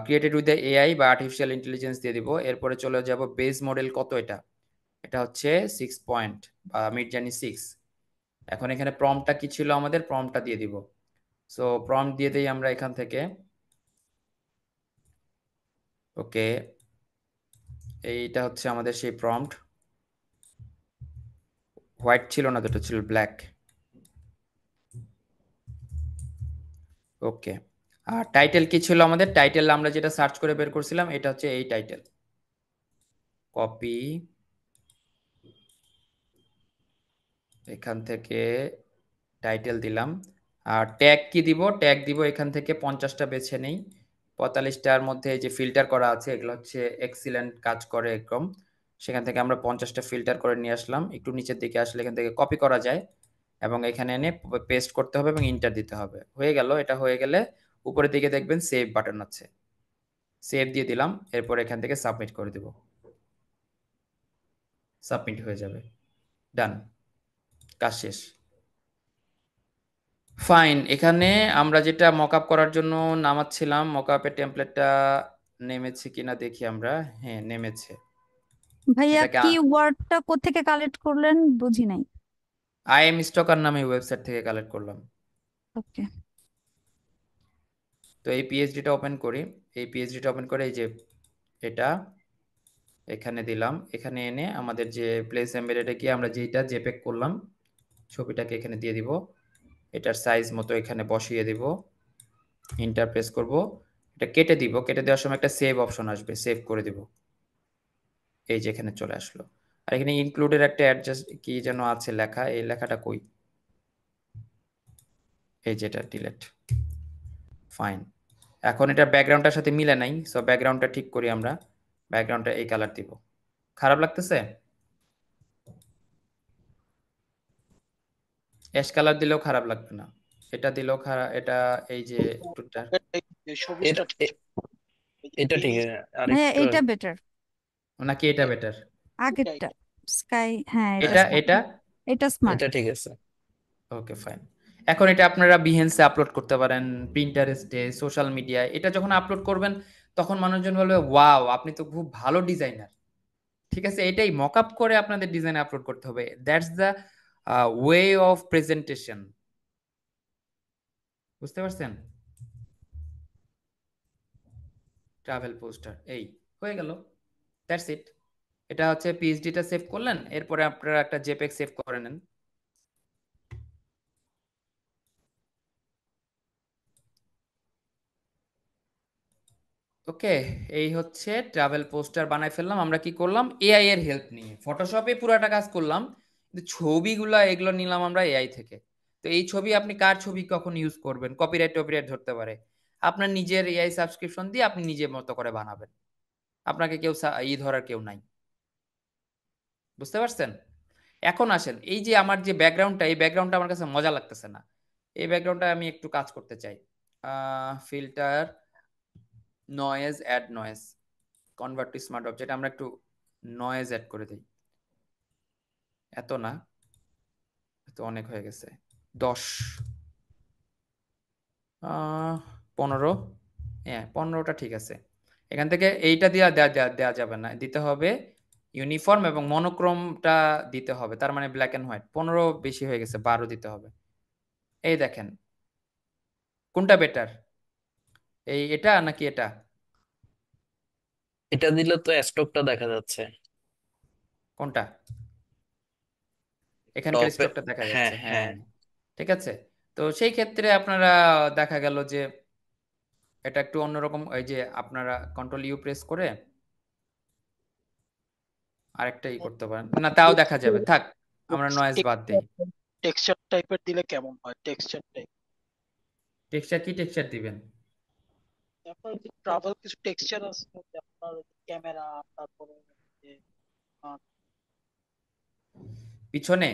ক্রিয়েটেড উইথ দ্য এআই বা আর্টিফিশিয়াল ইন্টেলিজেন্স দিয়ে দিব। এরপরে চলে যাব বেস মডেল কত, এটা এটা হচ্ছে 6 পয়েন্ট বা মিড জার্নি 6। এখন এখানে প্রম্পটটা কি ছিল, আমাদের প্রম্পটটা দিয়ে দিব। সো প্রম্পট দিয়ে দিই আমরা এখান থেকে। ওকে, এইটা হচ্ছে আমাদের সেই প্রম্পট। হোয়াইট ছিল না, দুটো ছিল ব্ল্যাক। ওকে, আর টাইটেল কি ছিল আমাদের? টাইটেল আমরা যেটা সার্চ করে বের করছিলাম, এটা হচ্ছে এই টাইটেল। কপি, এখান থেকে টাইটেল দিলাম। আর ট্যাগ কি দিব? ট্যাগ দিব এখান থেকে 50টা বেছে নেই। 45টার মধ্যে যে ফিল্টার করা আছে, এগুলো হচ্ছে এক্সিলেন্ট কাজ করে একদম। সেখান থেকে আমরা 50টা ফিল্টার করে নিয়ে আসলাম। একটু নিচের দিকে আসলে এখান থেকে কপি করা যায় এবং এখানে এনে পেস্ট করতে হবে এবং ইন্টার দিতে হবে। হয়ে গেল। এটা হয়ে গেলে উপরের দিকে দেখবেন সেভ বাটন আছে, সেভ দিয়ে দিলাম। এরপর এখান থেকে সাবমিট করে দিব, সাবমিট হয়ে যাবে। ডান, কাজ শেষ। ফাইন, এখানে আমরা যেটা মকআপ করার জন্য নামাচ্ছিলাম, মকআপের টেমপ্লেটটা নেমেছে কিনা দেখি আমরা। হ্যাঁ, নেমেছে। ভাইয়া এটাকে কিওয়ার্ডটা কোত্থেকে কালেক্ট করলেন বুঝি নাই। আই এম স্টকার নামে ওয়েবসাইট থেকে কালেক্ট করলাম। ওকে, তো এই পিএইচডিটা ওপেন করি। এই পিএইচডিটা ওপেন করে এই যে এটা এখানে দিলাম। এখানে এনে আমাদের যে প্লেস এমবেডেডে গিয়ে আমরা যেটা জেপেগ করলাম ছবিটাকে এখানে দিয়ে দিব। এটার সাইজ মতো এখানে বসিয়ে দিব, ইন্টার প্রেস করব, এটা কেটে দিব। কেটে দেওয়ার সময় একটা সেভ অপশন আসবে, সেভ করে দিব। এই যে এখানে চলে আসলো। আর এখানে ইনক্লুডের একটা অ্যাডজাস্ট কি যেন আছে লেখা, এই লেখাটা কই? এই যেটা ডিলেট। ফাইন, এখন এটা ব্যাকগ্রাউন্ডটার সাথে মিলে নাই। সো ব্যাকগ্রাউন্ডটা ঠিক করি আমরা। ব্যাকগ্রাউন্ডটা এই কালার দিব। খারাপ লাগতেছে? অ্যাশ কালার দিলেও খারাপ লাগবে না, এটা দিলেও খারাপ। এটা এই যে একটু এই সবুজটা ঠিক এ- এটা ঠিক আর ভাইয়া একটু এটা বেটার, নাকি এটা বেটার? আগেরটা স্কাই, হ্যাঁ এটা এটা স্মার্ট, এটা এটা স্মার্ট। এটা ঠিক আছে। Okay fine. এখন এটা আপনারা বিহেন্সে আপলোড করতে পারেন, প্রিন্টারেস্টে, সোশ্যাল মিডিয়ায়। এটা যখন আপলোড করবেন তখন মানুষজন বলবে ওয়াও, আপনি তো খুব ভালো ডিজাইনার। ঠিক আছে, এটাই মকআপ করে আপনাদের ডিজাইন আপলোড করতে হবে। That's the way of presentation. বুঝতে পারছেন? ট্রাভেল পোস্টার এই হয়ে গেল। That's it. এটা হচ্ছে পিএইচডিটা সেভ করলেন, এরপরে আপনারা একটা জেপেগ সেভ করে নেন। ওকে, এই হচ্ছে ট্রাভেল পোস্টার বানাই ফেললাম। আমরা কি করলাম, এআই এর হেল্প নিয়ে ফটোশপে পুরাটা কাজ করলাম, কিন্তু ছবিগুলা এগুলো নিলাম আমরা এআই থেকে। তো এই ছবি আপনি কার ছবি কখন ইউজ করবেন, কপিরাইট টপিরাইট ধরতে পারে। আপনার নিজের এআই সাবস্ক্রিপশন দিয়ে আপনি নিজের মতো করে বানাবেন, আপনাকে কেউ ধরার কেউ নাই। বুঝতে পারছেন? এখন আসেন, এই যে আমার যে ব্যাকগ্রাউন্ডটা, এই ব্যাকগ্রাউন্ডটা আমার কাছে মজা লাগতেছে না। এই ব্যাকগ্রাউন্ডটা আমি একটু কাজ করতে চাই। Filter, noise, add noise, convert to smart object, আমরা একটু নয়েজ অ্যাড করে দিই। এত না, এত অনেক হয়ে গেছে। 10, 15, হ্যাঁ 15টা ঠিক আছে। এখান থেকে এইটা দেওয়া দেওয়া যাবে না, দিতে হবে ইউনিফর্ম এবং মনোক্রোমটা দিতে হবে, তার মানে ব্ল্যাক এন্ড হোয়াইট। 15 বেশি হয়ে গেছে, 12 দিতে হবে। এই দেখেন কোনটা বেটার, এটা নাকি এটা? এটা দিলে তো স্টকটা দেখা যাচ্ছে কোনটা? এখানকার টপে। স্টকটা দেখা হ্যাঁ, যাচ্ছে, হ্যাঁ। হ্যাঁ। ঠিক আছে, তো সেই ক্ষেত্রে আপনারা দেখা গেল যে এটা একটু অন্যরকম, এই যে আপনারা কন্ট্রোল ইউ প্রেস করে আরেকটা করতে পারেন, না তাও দেখা যাবে, থাক আমরা নয়েজ বাদ দেই। টেক্সচার টাইপের দিলে কেমন হয়? টেক্সচার টাইপ টেক্সচার কি টেক্সচার দিবেন? আপনার ট্রাভেল কিছু টেক্সচার আছে যে আপনার ক্যামেরা, তারপরে যে, আহ, পিছনে?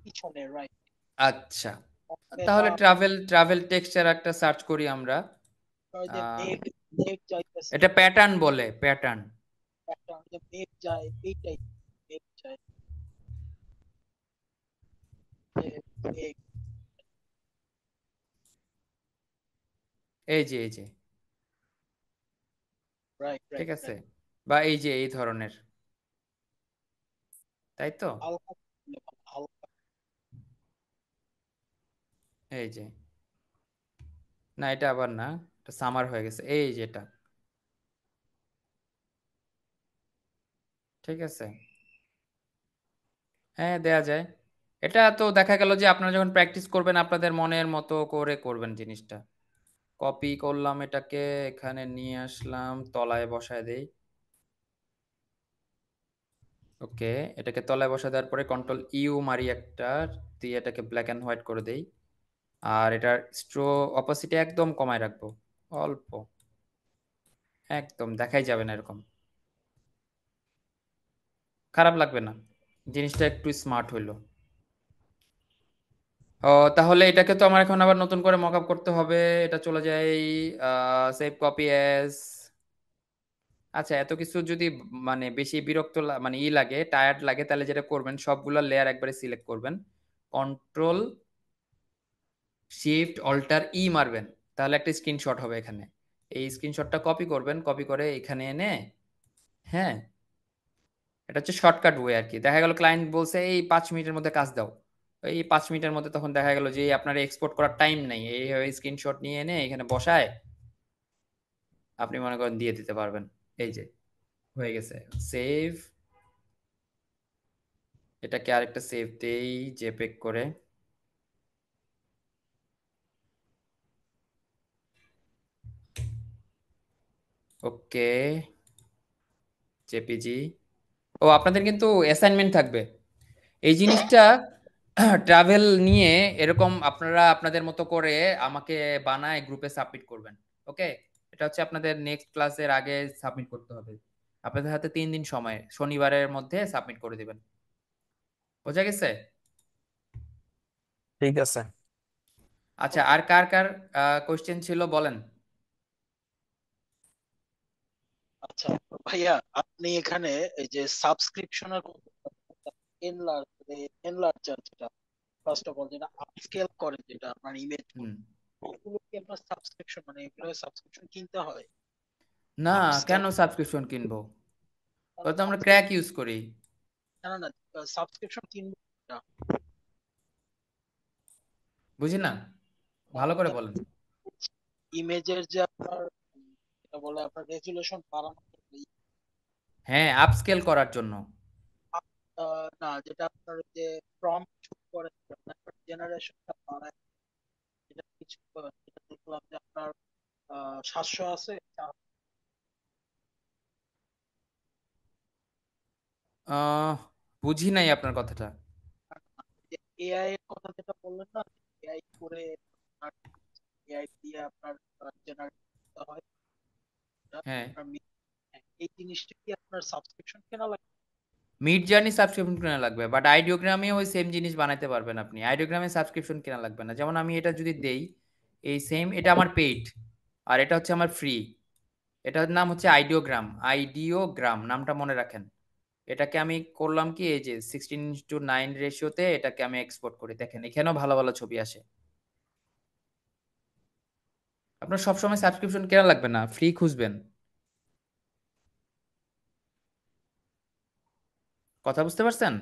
পিছনে, রাইট? আচ্ছা, তাহলে ট্রাভেল ট্রাভেল টেক্সচার একটা সার্চ করি আমরা। যে আহ, মেঘ, মেঘ যাইতেছে, এটা প্যাটার্ন বলে, প্যাটার্ন। একটা যে মেঘ যায় এই টাইপ, মেঘ যায়, যে মেঘ, এই যে রাইট ঠিক রাইট আছে, রাইট। বা এই যে এই ধরনের, তাই তো? হালকা, হালকা। এই যে, না এটা আবার না, এটা সামার হয়ে গেছে, এই যে এটা। ঠিক আছে, হ্যাঁ দেয়া যায়। এটা তো দেখা গেল যে আপনারা যখন প্র্যাকটিস করবেন আপনাদের মনের মতো করে করবেন জিনিসটা। কপি করলাম, এটাকে এখানে নিয়ে আসলাম, তলায় বসায় দেই। ওকে, এটাকে তলায় বসায় দেওয়ার পরে কন্ট্রোল ইউ মারি একটা, দিয়ে এটাকে ব্ল্যাক এন্ড হোয়াইট করে দেই। আর এটার অপাসিটি একদম কমায় রাখবো, অল্প, একদম দেখাই যাবে না এরকম, খারাপ লাগবে না, জিনিসটা একটু স্মার্ট হইলো। ও, তাহলে এটাকে তো আমার এখন আবার নতুন করে মকআপ করতে হবে। এটা চলে যায় সেভ কপি অ্যাজ। আচ্ছা, এত কিছু যদি মানে বেশি বিরক্ত মানে লাগে, টায়ার্ড লাগে, তাহলে যেটা করবেন সবগুলো লেয়ার একবারে সিলেক্ট করবেন, কন্ট্রোল শিফট অল্টার ই মারবেন, তাহলে একটা স্ক্রিনশট হবে এখানে। এই স্ক্রিনশটটা কপি করবেন, কপি করে এখানে এনে, হ্যাঁ এটা হচ্ছে শর্টকাট ওয়ে আর কি। দেখা গেল ক্লায়েন্ট বলছে এই 5 মিনিটের মধ্যে কাজ দাও, এই 5 মিনিটের মধ্যে তখন দেখা গেল যে আপনার এক্সপোর্ট করার টাইম নেই, এইভাবে স্ক্রিনশট নিয়ে এনে এখানে বসায় আপনি মনে করেন দিয়ে দিতে পারবেন। এই যে হয়ে গেছে, সেভ। এটাকে আরেকটা সেভ দেই জেপেগ করে। ওকে, জেপিজি। ও, আপনাদের কিন্তু অ্যাসাইনমেন্ট থাকবে এই জিনিসটা, ট্রাভেল নিয়ে এরকম আপনারা আপনাদের মতো করে আমাকে বানায় গ্রুপে সাবমিট করবেন। ওকে, এটা হচ্ছে আপনাদের নেক্সট ক্লাসের আগে সাবমিট করতে হবে। আপনাদের হাতে 3 দিন সময়, শনিবারের মধ্যে সাবমিট করে দিবেন। বোঝা গেছে? ঠিক আছে। আচ্ছা, আর কার কার কোশ্চেন ছিল বলেন। আচ্ছা ভাইয়া, আপনি এখানে এই যে সাবস্ক্রিপশনের এনলার্জার যেটা, ফার্স্ট অফ অল যেটা আপস্কেল করে, যেটা আপনার ইমেজ, হুম, এগুলো কি আপনার সাবস্ক্রিপশন, মানে এগুলো সাবস্ক্রিপশন কিনতে হয়? না আপস্কেল, কেন সাবস্ক্রিপশন কিনবো, মানে ওটা তো আমরা ক্র্যাক সাবস্ক্রিপশন, ইউজ করি। না না, সাবস্ক্রিপশন কিনবো না। বুঝি না, ভালো করে বলেন। ইমেজের যে আপনার, এটা বলে আপনার রেজুলেশন বাড়ানো, হ্যাঁ, আপস্কেল করার জন্য। না যেটা আপনার ওই যে প্রম্পট করে জেনারেশনটা বাড়ায়, এটা কিছু, যেটা দেখলাম যে আপনার 700 আছে, আহ বুঝি নাই আপনার কথাটা। এআই এর কথা যেটা বললেন না, এআই করে এআই দিয়ে আপনার জেনারেট করতে হয়, এটা হ্যাঁ, আপনার এই জিনিসটা কি আপনার সাবস্ক্রিপশন কেনা লাগে? মিড জার্নি সাবস্ক্রিপশন কেনা লাগবে, বাট আইডিওগ্রামে ওই সেম জিনিস বানাতে পারবেন আপনি। আইডিওগ্রামে সাবস্ক্রিপশন কেনা লাগবে না। যেমন আমি এটা যদি দেই, এই সেম, এটা আমার পেইড আর এটা হচ্ছে আমার ফ্রি। এটার নাম হচ্ছে আইডিওগ্রাম। আইডিওগ্রাম নামটা মনে রাখেন। এটাকে আমি করলাম কি, এই যে 16:9 রেশিওতে এটাকে আমি এক্সপোর্ট করি, দেখেন এখানেও ভালো ভালো ছবি আসে। আপনার সবসময় সাবস্ক্রিপশন কেনা লাগবে না, ফ্রি খুঁজবেন। কথা বুঝতে পারছেন?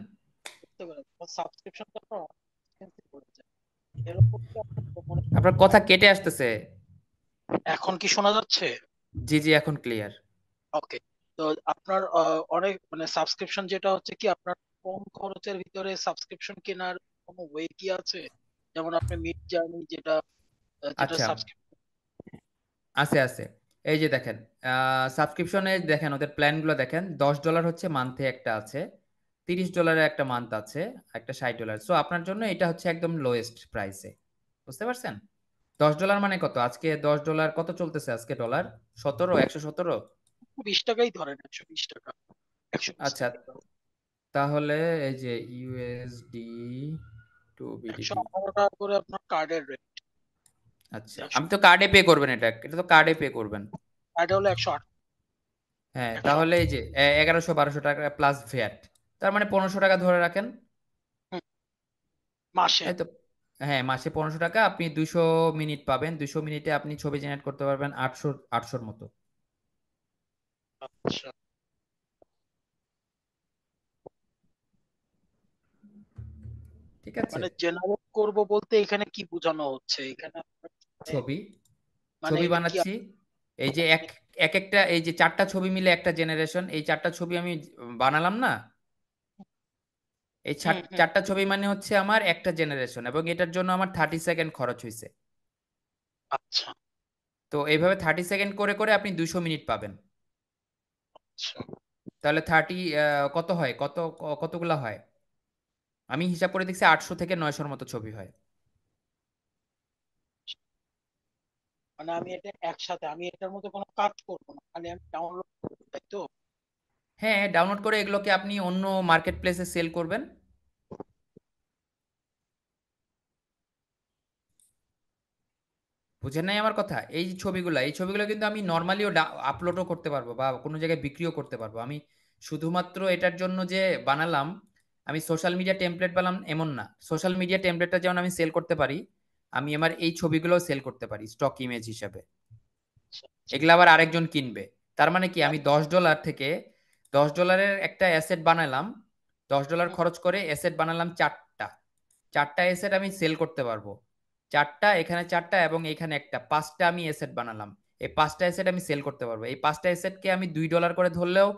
বুঝতে পারেন সাবস্ক্রিপশনটা আপনার এক্সপেন্সিভ হয়ে যায়, এরকম কি আপনার মনে করেন? আপনার কথা কেটে আসতেছে। এখন কি শোনা যাচ্ছে? জি জি, এখন ক্লিয়ার। ওকে। তো আপনার অনেক মানে সাবস্ক্রিপশন যেটা হচ্ছে কি আপনার কম খরচের ভিতরে সাবস্ক্রিপশন কেনার কোনো ওয়ে কি আছে? যেমন আপনি মিড জার্নি যেটা যেটা আচ্ছা, সাবস্ক্রিপশন। আছে আছে। এই যে দেখেন, সাবস্ক্রিপশনে দেখেন ওদের প্ল্যানগুলো দেখেন। $10 হচ্ছে মান্থে একটা আছে, $30 একটা মান্থ আছে, একটা $60। সো আপনার জন্য এটা হচ্ছে একদম লোয়েস্ট প্রাইসে। বুঝতে পারছেন? $10 মানে কত? আজকে $10 কত চলতেছে আজকে ডলার? 17, 117। 20 টাকাই ধরেন, 120 টাকা, 120 আচ্ছা, টাকা ধরেন। তাহলে এই যে ইউএসডি টু একশো বিডিটি। আঠারো টাকা করে আপনার কার্ডের রেট। আচ্ছা, 100 আমি তো কার্ডে পে করবেন, এটা তো কার্ডে পে করবেন। কার্ডে হলো 108, হ্যাঁ, 108। তাহলে এই যে 1100-1200 টাকা প্লাস ভ্যাট, তার মানে 1500 টাকা ধরে রাখেন। মাসে। এই তো, হ্যাঁ, মাসে 1500 টাকা। আপনি 200 মিনিট পাবেন, 200 মিনিটে আপনি ছবি জেনারেট করতে পারবেন 800-800-র মতো। আচ্ছা, ঠিক আছে। মানে জেনারেট করব বলতে এখানে কি বোঝানো হচ্ছে এখানে আপনার? মানে ছবি মানে ছবি এটা কি বানাচ্ছি। এই যে এক এক একটা, এই যে 4টা ছবি মিলে একটা জেনারেশন, এই 4টা ছবি আমি বানালাম না, এই হুম হুম। 4টা ছবি মানে হচ্ছে আমার একটা জেনারেশন, এবং এটার জন্য আমার 30 সেকেন্ড খরচ হয়েছে। আচ্ছা তো এইভাবে 30 সেকেন্ড করে করে আপনি 200 মিনিট পাবেন। আচ্ছা। তাহলে কত হয়, কতগুলা হয়? আমি হিসাব করে দেখছি 800 থেকে 900-র মতো ছবি হয়। মানে আমি এটা একসাথে আমি এটার মধ্যে কোনো কাজ করবো না, খালি আমি ডাউনলোড করবো, তাই তো? হ্যাঁ, ডাউনলোড করে এগুলোকে আপনি অন্য মার্কেট প্লেসে সেল করবেন। বুঝেন নাই আমার কথা? এই ছবিগুলো কিন্তু আমি নর্মালিও আপলোডও করতে পারবো বা কোনো জায়গায় বিক্রিও করতে পারবো। আমি শুধুমাত্র এটার জন্য যে বানালাম, আমি সোশ্যাল মিডিয়া টেমপ্লেট বানালাম এমন না। সোশ্যাল মিডিয়া টেমপ্লেটটা যেমন আমি সেল করতে পারি, আমি আমার এই ছবিগুলোও সেল করতে পারি স্টক ইমেজ হিসাবে। আচ্ছা এগুলো আবার আরেকজন কিনবে। তার মানে কি, আমি $10 থেকে $10 একটা অ্যাসেট বানালাম, $10 হুম, খরচ করে অ্যাসেট বানালাম 4টা। 4টা অ্যাসেট আমি সেল করতে পারবো। 4টা, এখানে 4টা এবং এখানে একটা, 5টা আমি অ্যাসেট বানালাম। এই 5টা অ্যাসেট আমি সেল করতে পারবো। এই 5টা অ্যাসেটকে আমি $2 করে ধরলেও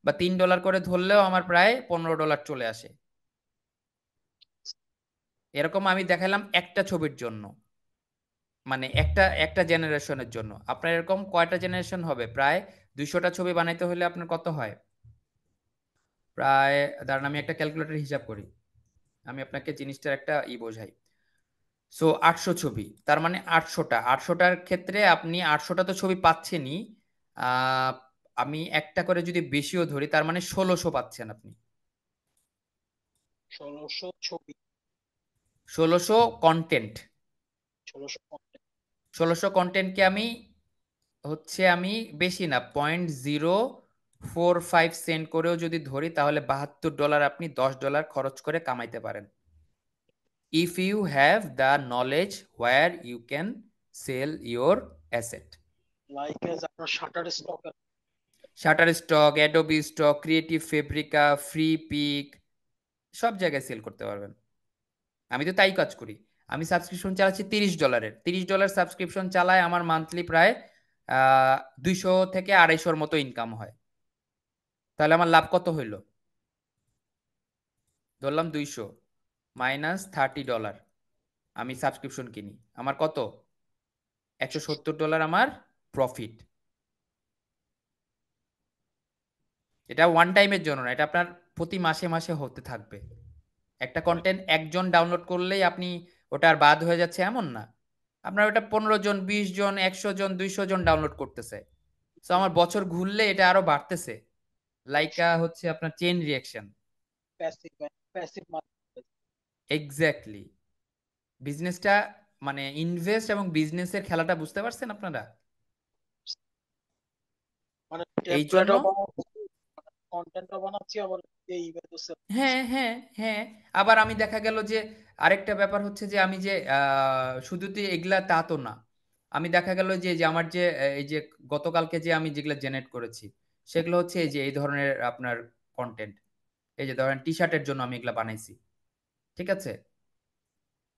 বা $3 করে ধরলেও আমার প্রায় $15 চলে আসে। এরকম আমি দেখালাম একটা ছবির জন্য, মানে একটা একটা জেনারেশনের জন্য। আপনার এরকম কয়টা জেনারেশন হবে? প্রায় 200টা ছবি বানাইতে হলে আপনার কত হয়? প্রায়, দাঁড়ান আমি একটা ক্যালকুলেটর হিসাব করি, আমি আপনাকে জিনিসটার একটা বোঝাই। সো 800 ছবি, তার মানে 800টার ক্ষেত্রে আপনি 800টা তো ছবি পাচ্ছেনই। আহ, আমি একটা করে যদি বেশিও ধরি, তার মানে 1600 পাচ্ছেন আপনি। 1600 ছবি, 1600 কন্টেন্ট। 1600 content। 1600 কন্টেন্টকে আমি বেশি না, 0.045 সেন্ট করেও যদি ধরি, তাহলে $72 আপনি $10 খরচ করে কামাইতে পারেন, if you have the knowledge where you can sell your asset. Like as আপনার Shutterstock. Shutterstock, Adobe Stock, Creative Fabrica, Freepik, সব জায়গায় সেল করতে পারবেন। আমি তো তাই কাজ করি। আমি সাবস্ক্রিপশন চালাচ্ছি $30। $30 সাবস্ক্রিপশন চালায় আমার মান্থলি প্রায় 200 থেকে 250-র মতো ইনকাম হয়। তাহলে আমার লাভ কত হইলো? ধরলাম 200 মাইনাস $30, আমি সাবস্ক্রিপশন কিনি, আমার কত? $170 আমার প্রফিট। এটা ওয়ান টাইমের জন্য না, এটা আপনার প্রতি মাসে মাসে হতে থাকবে। একটা কন্টেন্ট একজন ডাউনলোড করলেই আপনি ওটা আর বাদ হয়ে যাচ্ছে এমন না, আপনার ওটা 15 জন 20 জন 100 জন 200 জন ডাউনলোড করতেছে। তো আমার বছর ঘুরলে এটা আরো বাড়তেছে, লাইকা হচ্ছে আপনার chain reaction. Passive passive market, exactly, বিজনেসটা মানে ইনভেস্ট এবং বিজনেসের খেলাটা বুঝতে পারছেন আপনারা? মানে এই জন্য টেমপ্লেটও বানাচ্ছি, কন্টেন্টও বানাচ্ছি, আবার এই ইভেন্টও। হ্যাঁ হ্যাঁ হ্যাঁ, আবার আমি দেখা গেল যে আরেকটা ব্যাপার হচ্ছে যে আমি যে শুধু তো এগুলা তা তো না, আমি দেখা গেল যে যে আমার যে এই যে গতকালকে যে আমি যেগুলো জেনারেট করেছি সেগুলো হচ্ছে এই যে এই ধরনের আপনার কন্টেন্ট। এই যে ধরেন টি শার্টের জন্য আমি এগুলা বানাইছি, ঠিক আছে?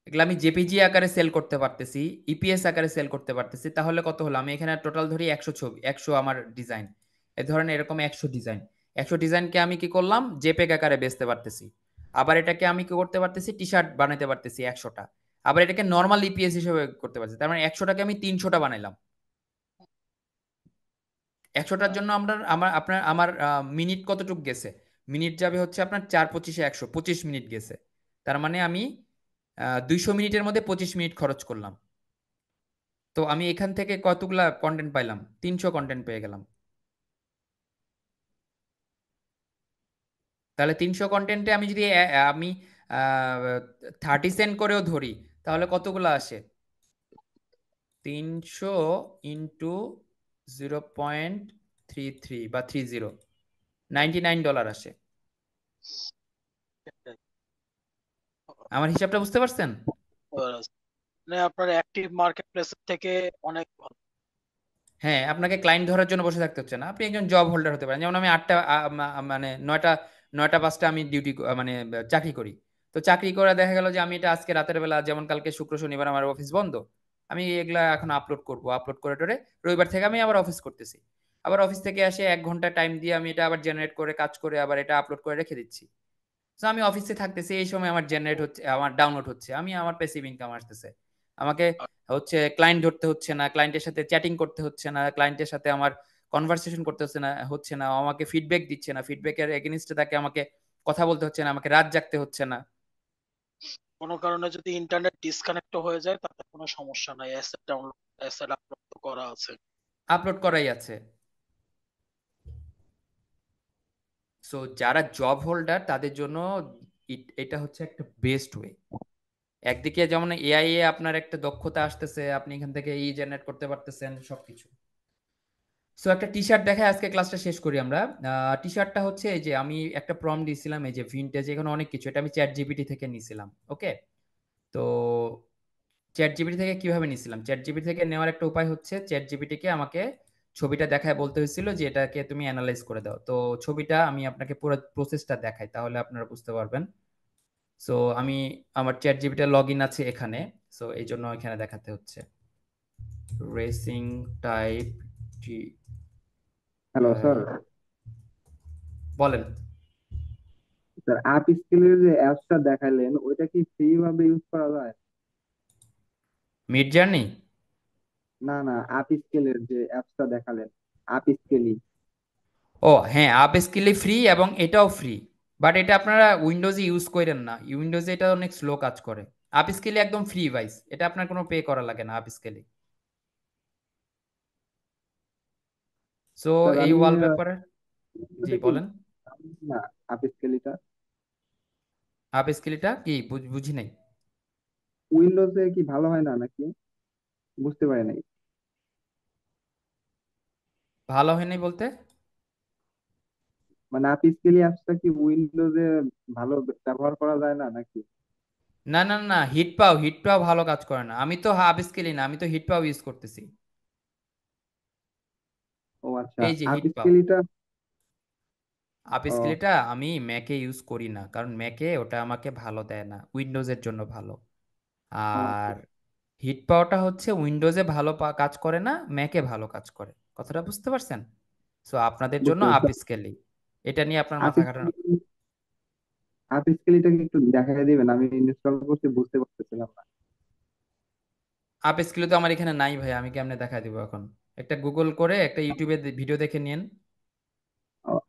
এগুলো আমি জেপিজি আকারে সেল করতে পারতেছি, ইপিএস আকারে সেল করতে পারতেছি। তাহলে কত হলো, আমি এখানে টোটাল ধরি 100 ছবি, 100 আমার ডিজাইন, এই ধরেন এরকম 100 ডিজাইন, 100 ডিজাইনকে আমি কি করলাম জেপেগ আকারে বেচতে পারতেছি। আবার এটাকে আমি কি করতে পারতেছি, টি শার্ট বানাতে পারতেছি 100টা। আবার এটাকে নর্মাল ইপিএস হিসেবে করতে পারছি, তার মানে 100টাকে আমি 300টা বানাইলাম। 100টার জন্য আমরা আমার মিনিট কতটুক গেছে, মিনিট যাবে হচ্ছে আপনার 4 × 25 = 100, 25 মিনিট গেছে। তার মানে আমি 200 মিনিটের মধ্যে 25 মিনিট খরচ করলাম। তো আমি এখান থেকে কতগুলা কন্টেন্ট পাইলাম, 300 কন্টেন্ট পেয়ে গেলাম। তাহলে 300 কন্টেন্টে আমি যদি আমি 30 সেন্ট করেও ধরি, তাহলে কতগুলো আসে, 300 ইন্টু 0.33 বা 30, $99 আসে। আমার হিসাবটা বুঝতে পারছেন? মানে আপনার অ্যাক্টিভ মার্কেট প্লেস থেকে অনেক ভালো। হ্যাঁ, আপনাকে ক্লায়েন্ট ধরার জন্য বসে থাকতে হচ্ছে না, আপনি একজন জব হোল্ডার হতে পারেন। যেমন আমি 8টা মানে 9টা 5টা আমি ডিউটি মানে চাকরি করি। তো চাকরি করে দেখা গেল যে আমি এটা আজকে রাতের বেলা, যেমন কালকে শুক্র শনিবার আমার অফিস বন্ধ, আমি এগুলা এখন আপলোড করব, আপলোড করে টরে রবিবার থেকে আমি আবার অফিস করতেছি। আবার অফিস থেকে এসে 1 ঘন্টা টাইম দিয়ে আমি এটা আবার জেনারেট করে কাজ করে আবার এটা আপলোড করে রেখে দিচ্ছি। তো আমি অফিসে থাকতেছি, এই সময় আমার জেনারেট হচ্ছে, আমার ডাউনলোড হচ্ছে, আমি আমার প্যাসিভ ইনকাম আসতেছে। আমাকে হচ্ছে ক্লায়েন্ট ধরতে হচ্ছে না, ক্লায়েন্টের সাথে চ্যাটিং করতে হচ্ছে না, ক্লায়েন্টের সাথে আমার কনভারসেশন করতে হচ্ছে না, আমাকে ফিডব্যাক দিচ্ছে না, ফিডব্যাকের এগেইনস্টে তাকে আমাকে কথা বলতে হচ্ছে না, আমাকে রাত জাগতে হচ্ছে না। কোনো কারণে যদি ইন্টারনেট ডিসকানেক্ট হয়ে যায় তাতে কোনো সমস্যা নাই, অ্যাসেট ডাউনলোড, অ্যাসেট আপলোড করা আছে। আপলোড করাই আছে। সো যারা জব হোল্ডার তাদের জন্য এটা হচ্ছে একটা বেস্ট ওয়ে। একদিকে যেমন এআই এ আপনার একটা দক্ষতা আসতেছে, আপনি এখান থেকে জেনারেট করতে পারতেছেন সবকিছু। সো একটা টি শার্ট দেখায় আজকে ক্লাসটা শেষ করি আমরা। টি শার্টটা হচ্ছে এই যে আমি একটা প্রম্পট দিয়েছিলাম, এই যে ভিনটেজ, এখানে অনেক কিছু, এটা আমি চ্যাট জিপিটি থেকে নিয়েছিলাম। ওকে, তো চ্যাট জিপিটি থেকে কিভাবে নিয়েছিলাম, চ্যাট জিপিটি থেকে নেওয়ার একটা উপায় হচ্ছে চ্যাট জিপিটিকে আমাকে ছবিটা দেখায় বলতে হয়েছিল যে এটাকে তুমি অ্যানালাইজ করে দাও। তো ছবিটা আমি আপনাকে পুরো প্রসেসটা দেখাই, তাহলে আপনারা বুঝতে পারবেন। সো আমি আমার চ্যাট জিপিটি লগ ইন আছে এখানে, সো এই জন্য এখানে দেখাতে হচ্ছে রেসিং টাইপ জি। Hello sir. বলেন। স্যার অ্যাপ স্কিলের যে অ্যাপসটা দেখাইলেন ওইটা কি ফ্রি ভাবে ইউজ করা যায়? Mid journey? না না, অ্যাপ স্কিলের যে অ্যাপসটা দেখালেন, অ্যাপ স্কেলিং। ও হ্যাঁ, আপ স্কিলে ফ্রি এবং এটাও ফ্রি, বাট এটা আপনারা উইন্ডোজে ইউজ করেন না, উইন্ডোজে এটা অনেক স্লো কাজ করে। আপ স্কিলে একদম ফ্রি ভাইস, এটা আপনার কোনো পে করা লাগে না আপ স্কিলে। সো স্যার এই আমি ওয়ালপেপারে, জি ওটা কি বলেন। না, অ্যাপ স্কেলিটা আপ স্কিলটা কি বুঝি নাই। উইন্ডোজে কি ভালো হয় না নাকি? বুঝতে পারি নাই। ভালো হয়নি বলতে? মানে অ্যাপ স্কেলি অ্যাপসটা কি উইন্ডোজে ভালো ব্যবহার করা যায় না নাকি? না না না, হিট পাও ভালো কাজ করে না। আমি তো আপ স্কিলই না, আমি তো হিট পাও ইউজ করতেছি। ও আচ্ছা, এই যে অ্যাপ হিট পাও, স্কেলিটা। আপ ও স্কিলটা আমি ম্যাকে ইউজ করি না, কারণ ম্যাকে ওটা আমাকে ভালো দেয় না, উইন্ডোজের জন্য ভালো। ও আচ্ছা, আর হিট পাওয়াটা হচ্ছে উইন্ডোজে ভালো কাজ করে না, ম্যাকে ভালো কাজ করে। কথাটা বুঝতে পারছেন? সো আপনাদের জন্য বুঝতে আপ পারছি। স্কেলিং, এটা নিয়ে আপনার অ্যাপ মাথা খাটানো। স্কেলি, অ্যাপ স্কেলিটাকে একটু দেখাই দিবেন, আমি ইনস্টল করতে বুঝতে পারতেছিলাম না। আপ স্কিল তো আমার এখানে নাই ভাই, আমি কেমনে দেখা দিব এখন? একটা গুগল করে একটা ইউটিউবে ভিডিও দেখে নিন।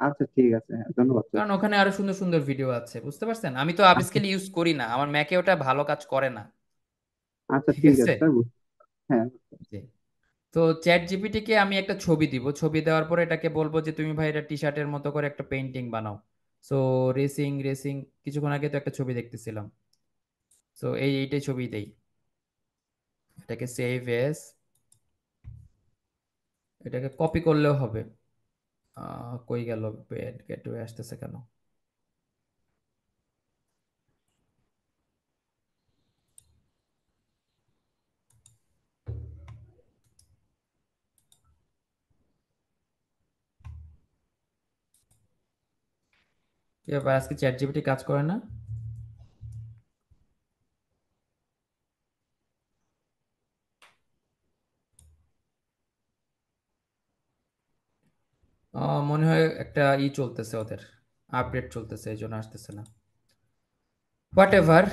আচ্ছা ঠিক আছে, হ্যাঁ, ধন্যবাদ স্যার। কারণ ওখানে আরো সুন্দর সুন্দর ভিডিও আছে, বুঝতে পারছেন? আমি তো আচ্ছা আপস্কেল ইউজ করি না, আমার ম্যাকে ওটা ভালো কাজ করে না। আচ্ছা ঠিক ঠিক আছে। আছে স্যার, হ্যাঁ। জি। তো চ্যাট জিপিটি কে আমি একটা ছবি দিব, ছবি দেওয়ার পরে এটাকে বলবো যে তুমি ভাই এটা টি শার্টের মতো করে একটা পেইন্টিং বানাও। সো রেসিং রেসিং, কিছুক্ষণ আগে তো একটা ছবি দেখতেছিলাম। সো এইটাই ছবি দেই, এটাকে সেভ এস, এটাকে কপি করলেও হবে। কই গেল, গেটওয়ে আসতেছে কেন? কি ব্যাপার, আজকে চ্যাট জিপিটি কাজ করে না? মনে হয় একটা চলতেছে ওদের, আপডেট চলতেছে, এই জন্য আসতেছে না। What ever.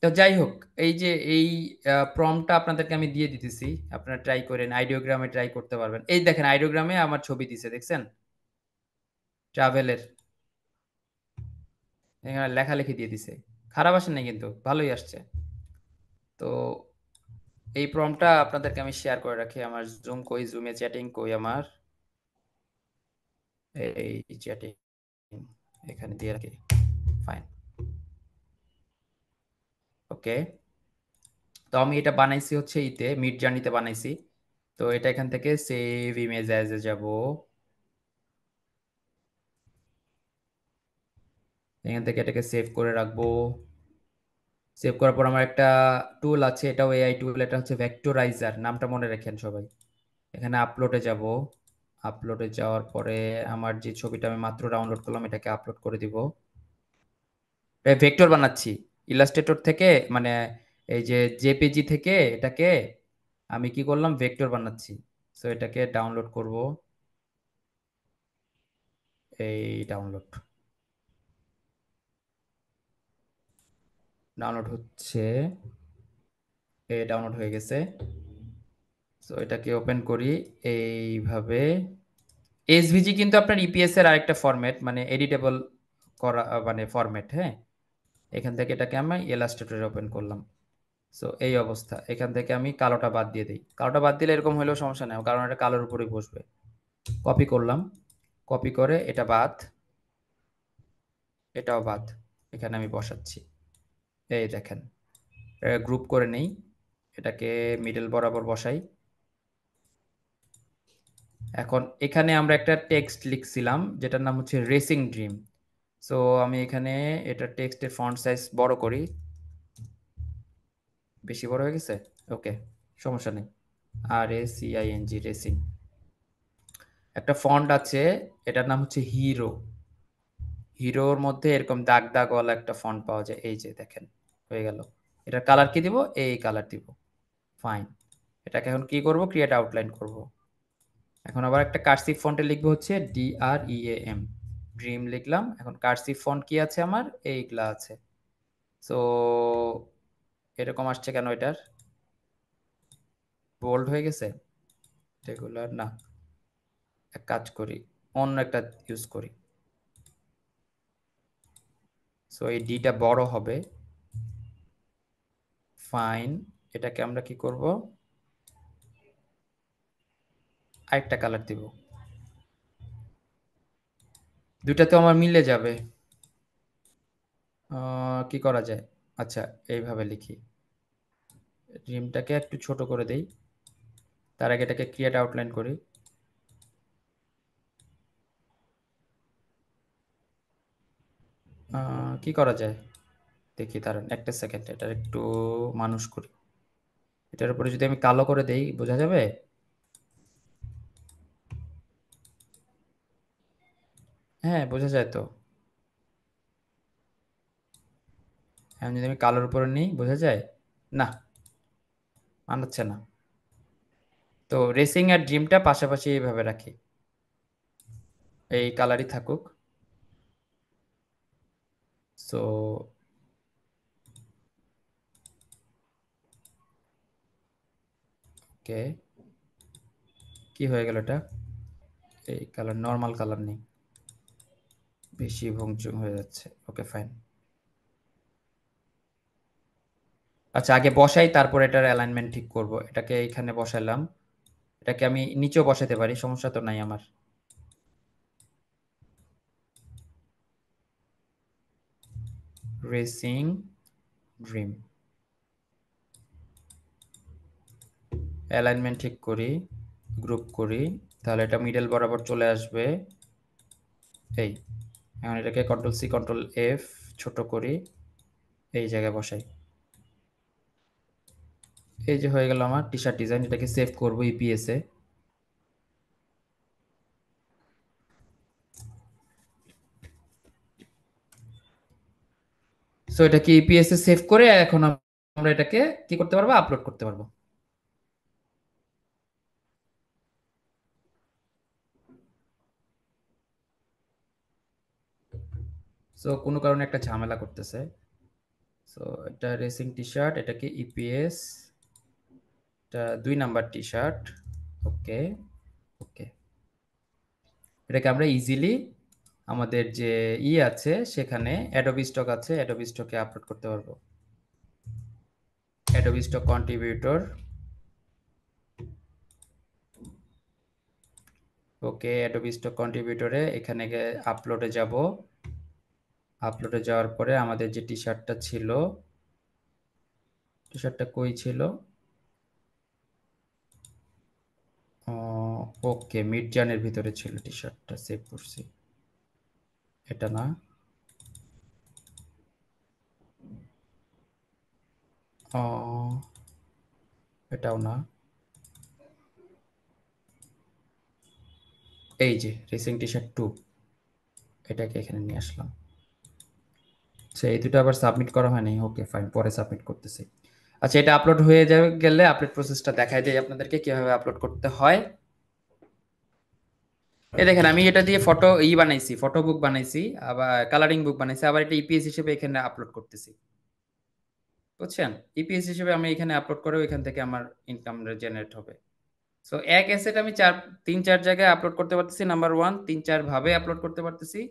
তো যাই হোক, এই যে এই প্রম্পটটা আপনাদেরকে আমি দিয়ে দিতেছি, আপনারা ট্রাই করেন, আইডিওগ্রামে ট্রাই করতে পারবেন। এই দেখেন আইডিওগ্রামে আমার ছবি দিছে, দেখছেন? ট্রাভেলের এখানে লেখালেখি দিয়ে দিছে, খারাপ আসে নাই কিন্তু, ভালোই আসছে। তো এই প্রম্পটটা আপনাদেরকে আমি শেয়ার করে রাখি। আমার জুম কই, জুমে চ্যাটিং কই আমার, এই চ্যাটিং এখানে দিয়ে রাখি। ফাইন, ওকে। তো আমি এটা বানাইছি হচ্ছে মিড জার্নিতে বানাইছি। তো এটা এখান থেকে সেভ ইমেজ অ্যাজে যাব, এখান থেকে এটাকে সেভ করে রাখবো। সেভ করার পর আমার একটা টুল আছে, এটাও এআই টুল, এটা হচ্ছে ভেক্টরাইজার, নামটা মনে রাখেন সবাই। এখানে আপলোডে যাব, আপলোডে যাওয়ার পরে আমার যে ছবিটা আমি মাত্র ডাউনলোড করলাম এটাকে আপলোড করে দিব। ভেক্টর বানাচ্ছি ইলাস্ট্রেটর থেকে, মানে এই যে জেপিজি থেকে এটাকে আমি কি করলাম, ভেক্টর বানাচ্ছি। সো এটাকে ডাউনলোড করব, এই ডাউনলোড, ডাউনলোড হচ্ছে, এই ডাউনলোড হয়ে গেছে। সো এটাকে ওপেন করি এইভাবে। এসভিজি কিন্তু আপনার ইপিএস এর আরেকটা ফরম্যাট, মানে এডিটেবল করা, মানে ফরম্যাট, হ্যাঁ। এখান থেকে এটাকে আমি ইলাস্ট্রেটরে ওপেন করলাম। সো এই অবস্থা, এখান থেকে আমি কালোটা বাদ দিয়ে দিই। কালোটা বাদ দিলে এরকম হলেও সমস্যা নেই, কারণ এটা কালোর উপরেই বসবে। কপি করলাম, কপি করে এটা বাদ, এটাও বাদ, এখানে আমি বসাচ্ছি। এই দেখেন, গ্রুপ করে নেই, এটাকে মিডল বরাবর বসাই। এখন এখানে আমরা একটা টেক্সট লিখছিলাম যেটার নাম হচ্ছে রেসিং ড্রিম। সো আমি এখানে এটা টেক্সটের ফন্ট সাইজ বড় করি, বেশি বড় হয়ে গেছে, ওকে, সমস্যা নেই। RACING, racing. একটা ফন্ট আছে, এটার নাম হচ্ছে হিরো। হিরোর মধ্যে এরকম দাগ দাগওয়ালা একটা ফন্ট পাওয়া যায়, এই যে দেখেন, হয়ে গেল। এটার কালার কি দিব, এই কালার দিব। ফাইন, এটাকে এখন কি করব, ক্রিয়েট আউটলাইন করব। এখন আবার একটা কার্সিভ ফন্টে লিখবো হচ্ছে DREAM, ড্রিম লিখলাম। এখন কার্সিভ ফন্ট কি আছে আমার, এইগুলা আছে। সো এরকম আসছে কেন, এটার বোল্ড হয়ে গেছে, রেগুলার না, এক কাজ করি, অন্য একটা ইউজ করি। সো এই ডিটা বড় হবে। ফাইন, এটাকে আমরা কি করব, আরেকটা কালার দিব, দুইটা তো আমার মিলে যাবে। কি করা যায়, আচ্ছা এইভাবে লিখি, ড্রিমটাকে একটু ছোট করে দেই, তার আগে এটাকে ক্রিয়েট আউটলাইন করি। কি করা যায় দেখি, দাঁড়ান একটা সেকেন্ড, এটার একটু মানুষ করি। এটার উপরে যদি আমি কালো করে দেই বোঝা যাবে। হ্যাঁ বোঝা যায় তো, এখন যদি আমি কালোর উপরে নিই বোঝা যায় না, মানাচ্ছে না। তো রেসিং আর ড্রিমটা পাশাপাশি এইভাবে রাখি, এই কালারই থাকুক। সো ওকে, কি হয়ে গেল এটা, এই কালার নর্মাল কালার নেই। বেশি ভংচুং হয়ে যাচ্ছে। Okay fine. আচ্ছা আগে বসাই, তারপর এটার অ্যালাইনমেন্ট ঠিক করব। এটাকে এখানে বসালাম, এটাকে আমি নিচেও বসাতে পারি, সমস্যা তো নাই আমার। রেসিং ড্রিম অ্যালাইনমেন্ট ঠিক করি, গ্রুপ করি, তাহলে এটা মিডল বরাবর চলে আসবে। এই এখন এটাকে কন্ট্রোল সি কন্ট্রোল এফ ছোট করি, এই জায়গায় বসাই। এই যে হয়ে গেল আমার টি শার্ট ডিজাইন। এটাকে সেভ করবো ইপিএস এ। সো এটাকে ইপিএস এ সেভ করে এখন আমরা এটাকে কি করতে পারবো, আপলোড করতে পারবো। সো কোনো কারণে একটা ঝামেলা করতেছে। সো এটা রেসিং টি শার্ট, এটাকে ইপিএস, এটা 2 নাম্বার টি শার্ট। ওকে ওকে, এটাকে আমরা ইজিলি আমাদের যে আছে সেখানে অ্যাডোবি স্টক আছে, অ্যাডোবি স্টকে আপলোড করতে পারবো। অ্যাডোবি স্টক কন্ট্রিবিউটর, ওকে অ্যাডোবি স্টক কন্ট্রিবিউটরে এখানে আপলোডে যাব। আপলোডে যাওয়ার পরে আমাদের যে টি শার্টটা ছিল, টি শার্টটা কই ছিল, ওকে মিডজানের ভিতরে ছিল টি শার্টটা, সেভ করছি। এটা না, এটাও না, এই যে রেসিং টি শার্ট 2, এটাকে এখানে নিয়ে আসলাম। আচ্ছা এই দুটো আবার সাবমিট করা হয়নি, ওকে ফাইন, পরে সাবমিট করতেছি। আচ্ছা এটা আপলোড হয়ে যাবে, গেলে আপলোড প্রসেসটা দেখাই দেই আপনাদেরকে কিভাবে আপলোড করতে হয়। এই দেখেন আমি এটা দিয়ে ফটো বানাইছি, ফটো বুক বানাইছি, আবার কালারিং বুক বানাইছি, আবার এটা ইপিএস হিসেবে এখানে আপলোড করতেছি, বুঝছেন? ইপিএস হিসেবে আমি এখানে আপলোড করেও এখান থেকে আমার ইনকাম জেনারেট হবে। সো এক অ্যাসেট আমি 3-4 জায়গায় আপলোড করতে পারতেছি। নাম্বার 1, 3-4 ভাবে আপলোড করতে পারতেছি,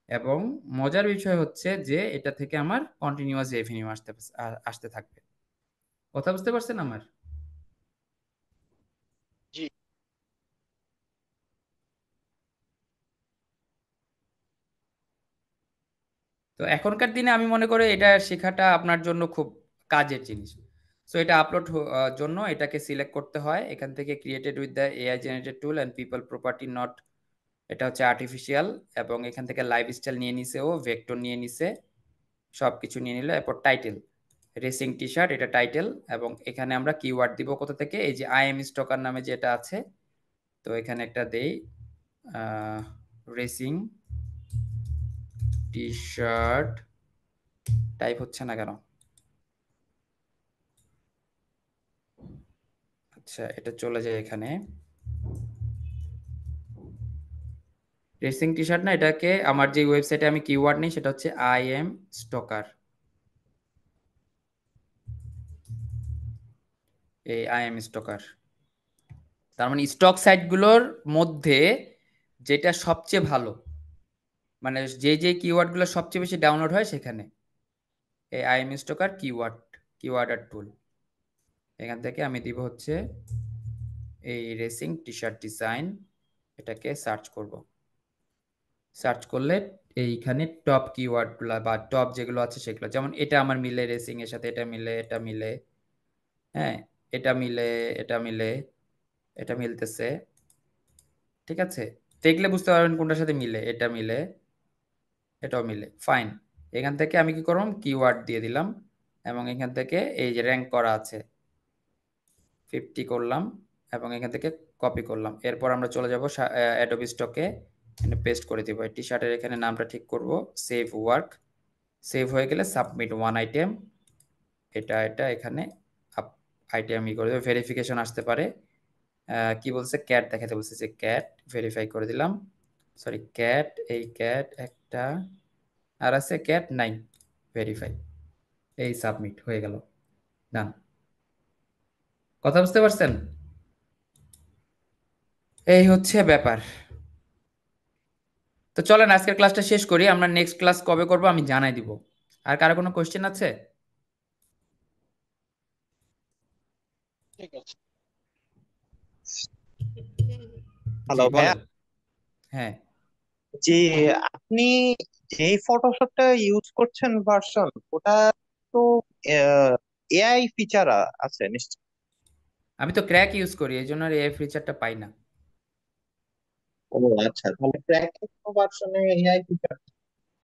এবং মজার বিষয় হচ্ছে যে এটা থেকে আমার কন্টিনিউয়াস রেভিনিউ আসতে থাকবে। কথা বুঝতে পারছেন আমার? জি। তো এখনকার দিনে আমি মনে করি এটা শেখাটা আপনার জন্য খুব কাজের জিনিস। সো এটা আপলোড জন্য এটাকে সিলেক্ট করতে হয় এখান থেকে, created with the AI generated tool and people property not, এটা হচ্ছে আর্টিফিশিয়াল, এবং এখান থেকে লাইফস্টাইল নিয়ে নিছে, ও ভেক্টর নিয়ে নিছে, সব কিছু নিয়ে নিল। এরপর টাইটেল, রেসিং টি শার্ট, এটা টাইটেল, এবং এখানে আমরা কিওয়ার্ড দিব কোথা থেকে, এই যে আই এম স্টকার নামে যেটা আছে, তো এখানে একটা দেই রেসিং টি শার্ট, টাইপ হচ্ছে না কেন? আচ্ছা এটা চলে যায় এখানে, রেসিং টি শার্ট না, এটাকে আমার যে ওয়েবসাইটে আমি কিওয়ার্ড নেই সেটা হচ্ছে আই এম স্টকার, এই আই এম স্টকার। তার মানে স্টক সাইটগুলোর মধ্যে যেটা সবচেয়ে ভালো, মানে যে যে কিওয়ার্ডগুলো সবচেয়ে বেশি ডাউনলোড হয় সেখানে এই আই এম স্টকার কিওয়ার্ড আর টুল। এখান থেকে আমি দিব হচ্ছে এই রেসিং টি শার্ট ডিজাইন, এটাকে সার্চ করব। সার্চ করলে এইখানে টপ কিওয়ার্ডগুলো বা টপ যেগুলো আছে সেগুলো, যেমন এটা আমার মিলে, রেসিং এর সাথে এটা মিলে, এটা মিলে, হ্যাঁ এটা মিলে, এটা মিলে, এটা মিলতেছে, ঠিক আছে? দেখলে বুঝতে পারবেন কোনটার সাথে মিলে, এটা মিলে, এটাও মিলে, ফাইন। এখান থেকে আমি কি করলাম, কিওয়ার্ড দিয়ে দিলাম, এবং এখান থেকে এই যে র্যাঙ্ক করা আছে 50 করলাম, এবং এখান থেকে কপি করলাম। এরপর আমরা চলে যাব অ্যাডোবি স্টকে, এখানে পেস্ট করে দিব। টি শার্টের এখানে নামটা ঠিক করব, সেভ ওয়ার্ক, সেভ হয়ে গেলে সাবমিট ওয়ান আইটেম, এটা এখানে আইটেম করে দেবো, ভেরিফিকেশন আসতে পারে। কি বলছে, ক্যাট দেখাতে বলছে, যে ক্যাট, ভেরিফাই করে দিলাম। সরি ক্যাট, এই ক্যাট একটা, আর আছে ক্যাট নাই, ভেরিফাই, এই সাবমিট হয়ে গেল, ডান। কথা বুঝতে পারছেন? এই হচ্ছে ব্যাপার। তো চলেন আজকের ক্লাসটা শেষ করি, আমরা নেক্সট ক্লাস কবে করব আমি জানাই দিব। আর কারো কোনো কোশ্চেন আছে? ঠিক আছে। জি হ্যালো ভাইয়া। বলেন। হ্যাঁ জি, আপনি যেই ফটোশপটা ইউজ করছেন ভার্সন, ওটা তো এআই ফিচার আছে নিশ্চয়? আমি তো ক্র্যাক ইউজ করি, এই জন্য এই ফিচারটা পাই না। ও আচ্ছা, তাহলে ক্র্যাক ভার্সনে এআই ফিচার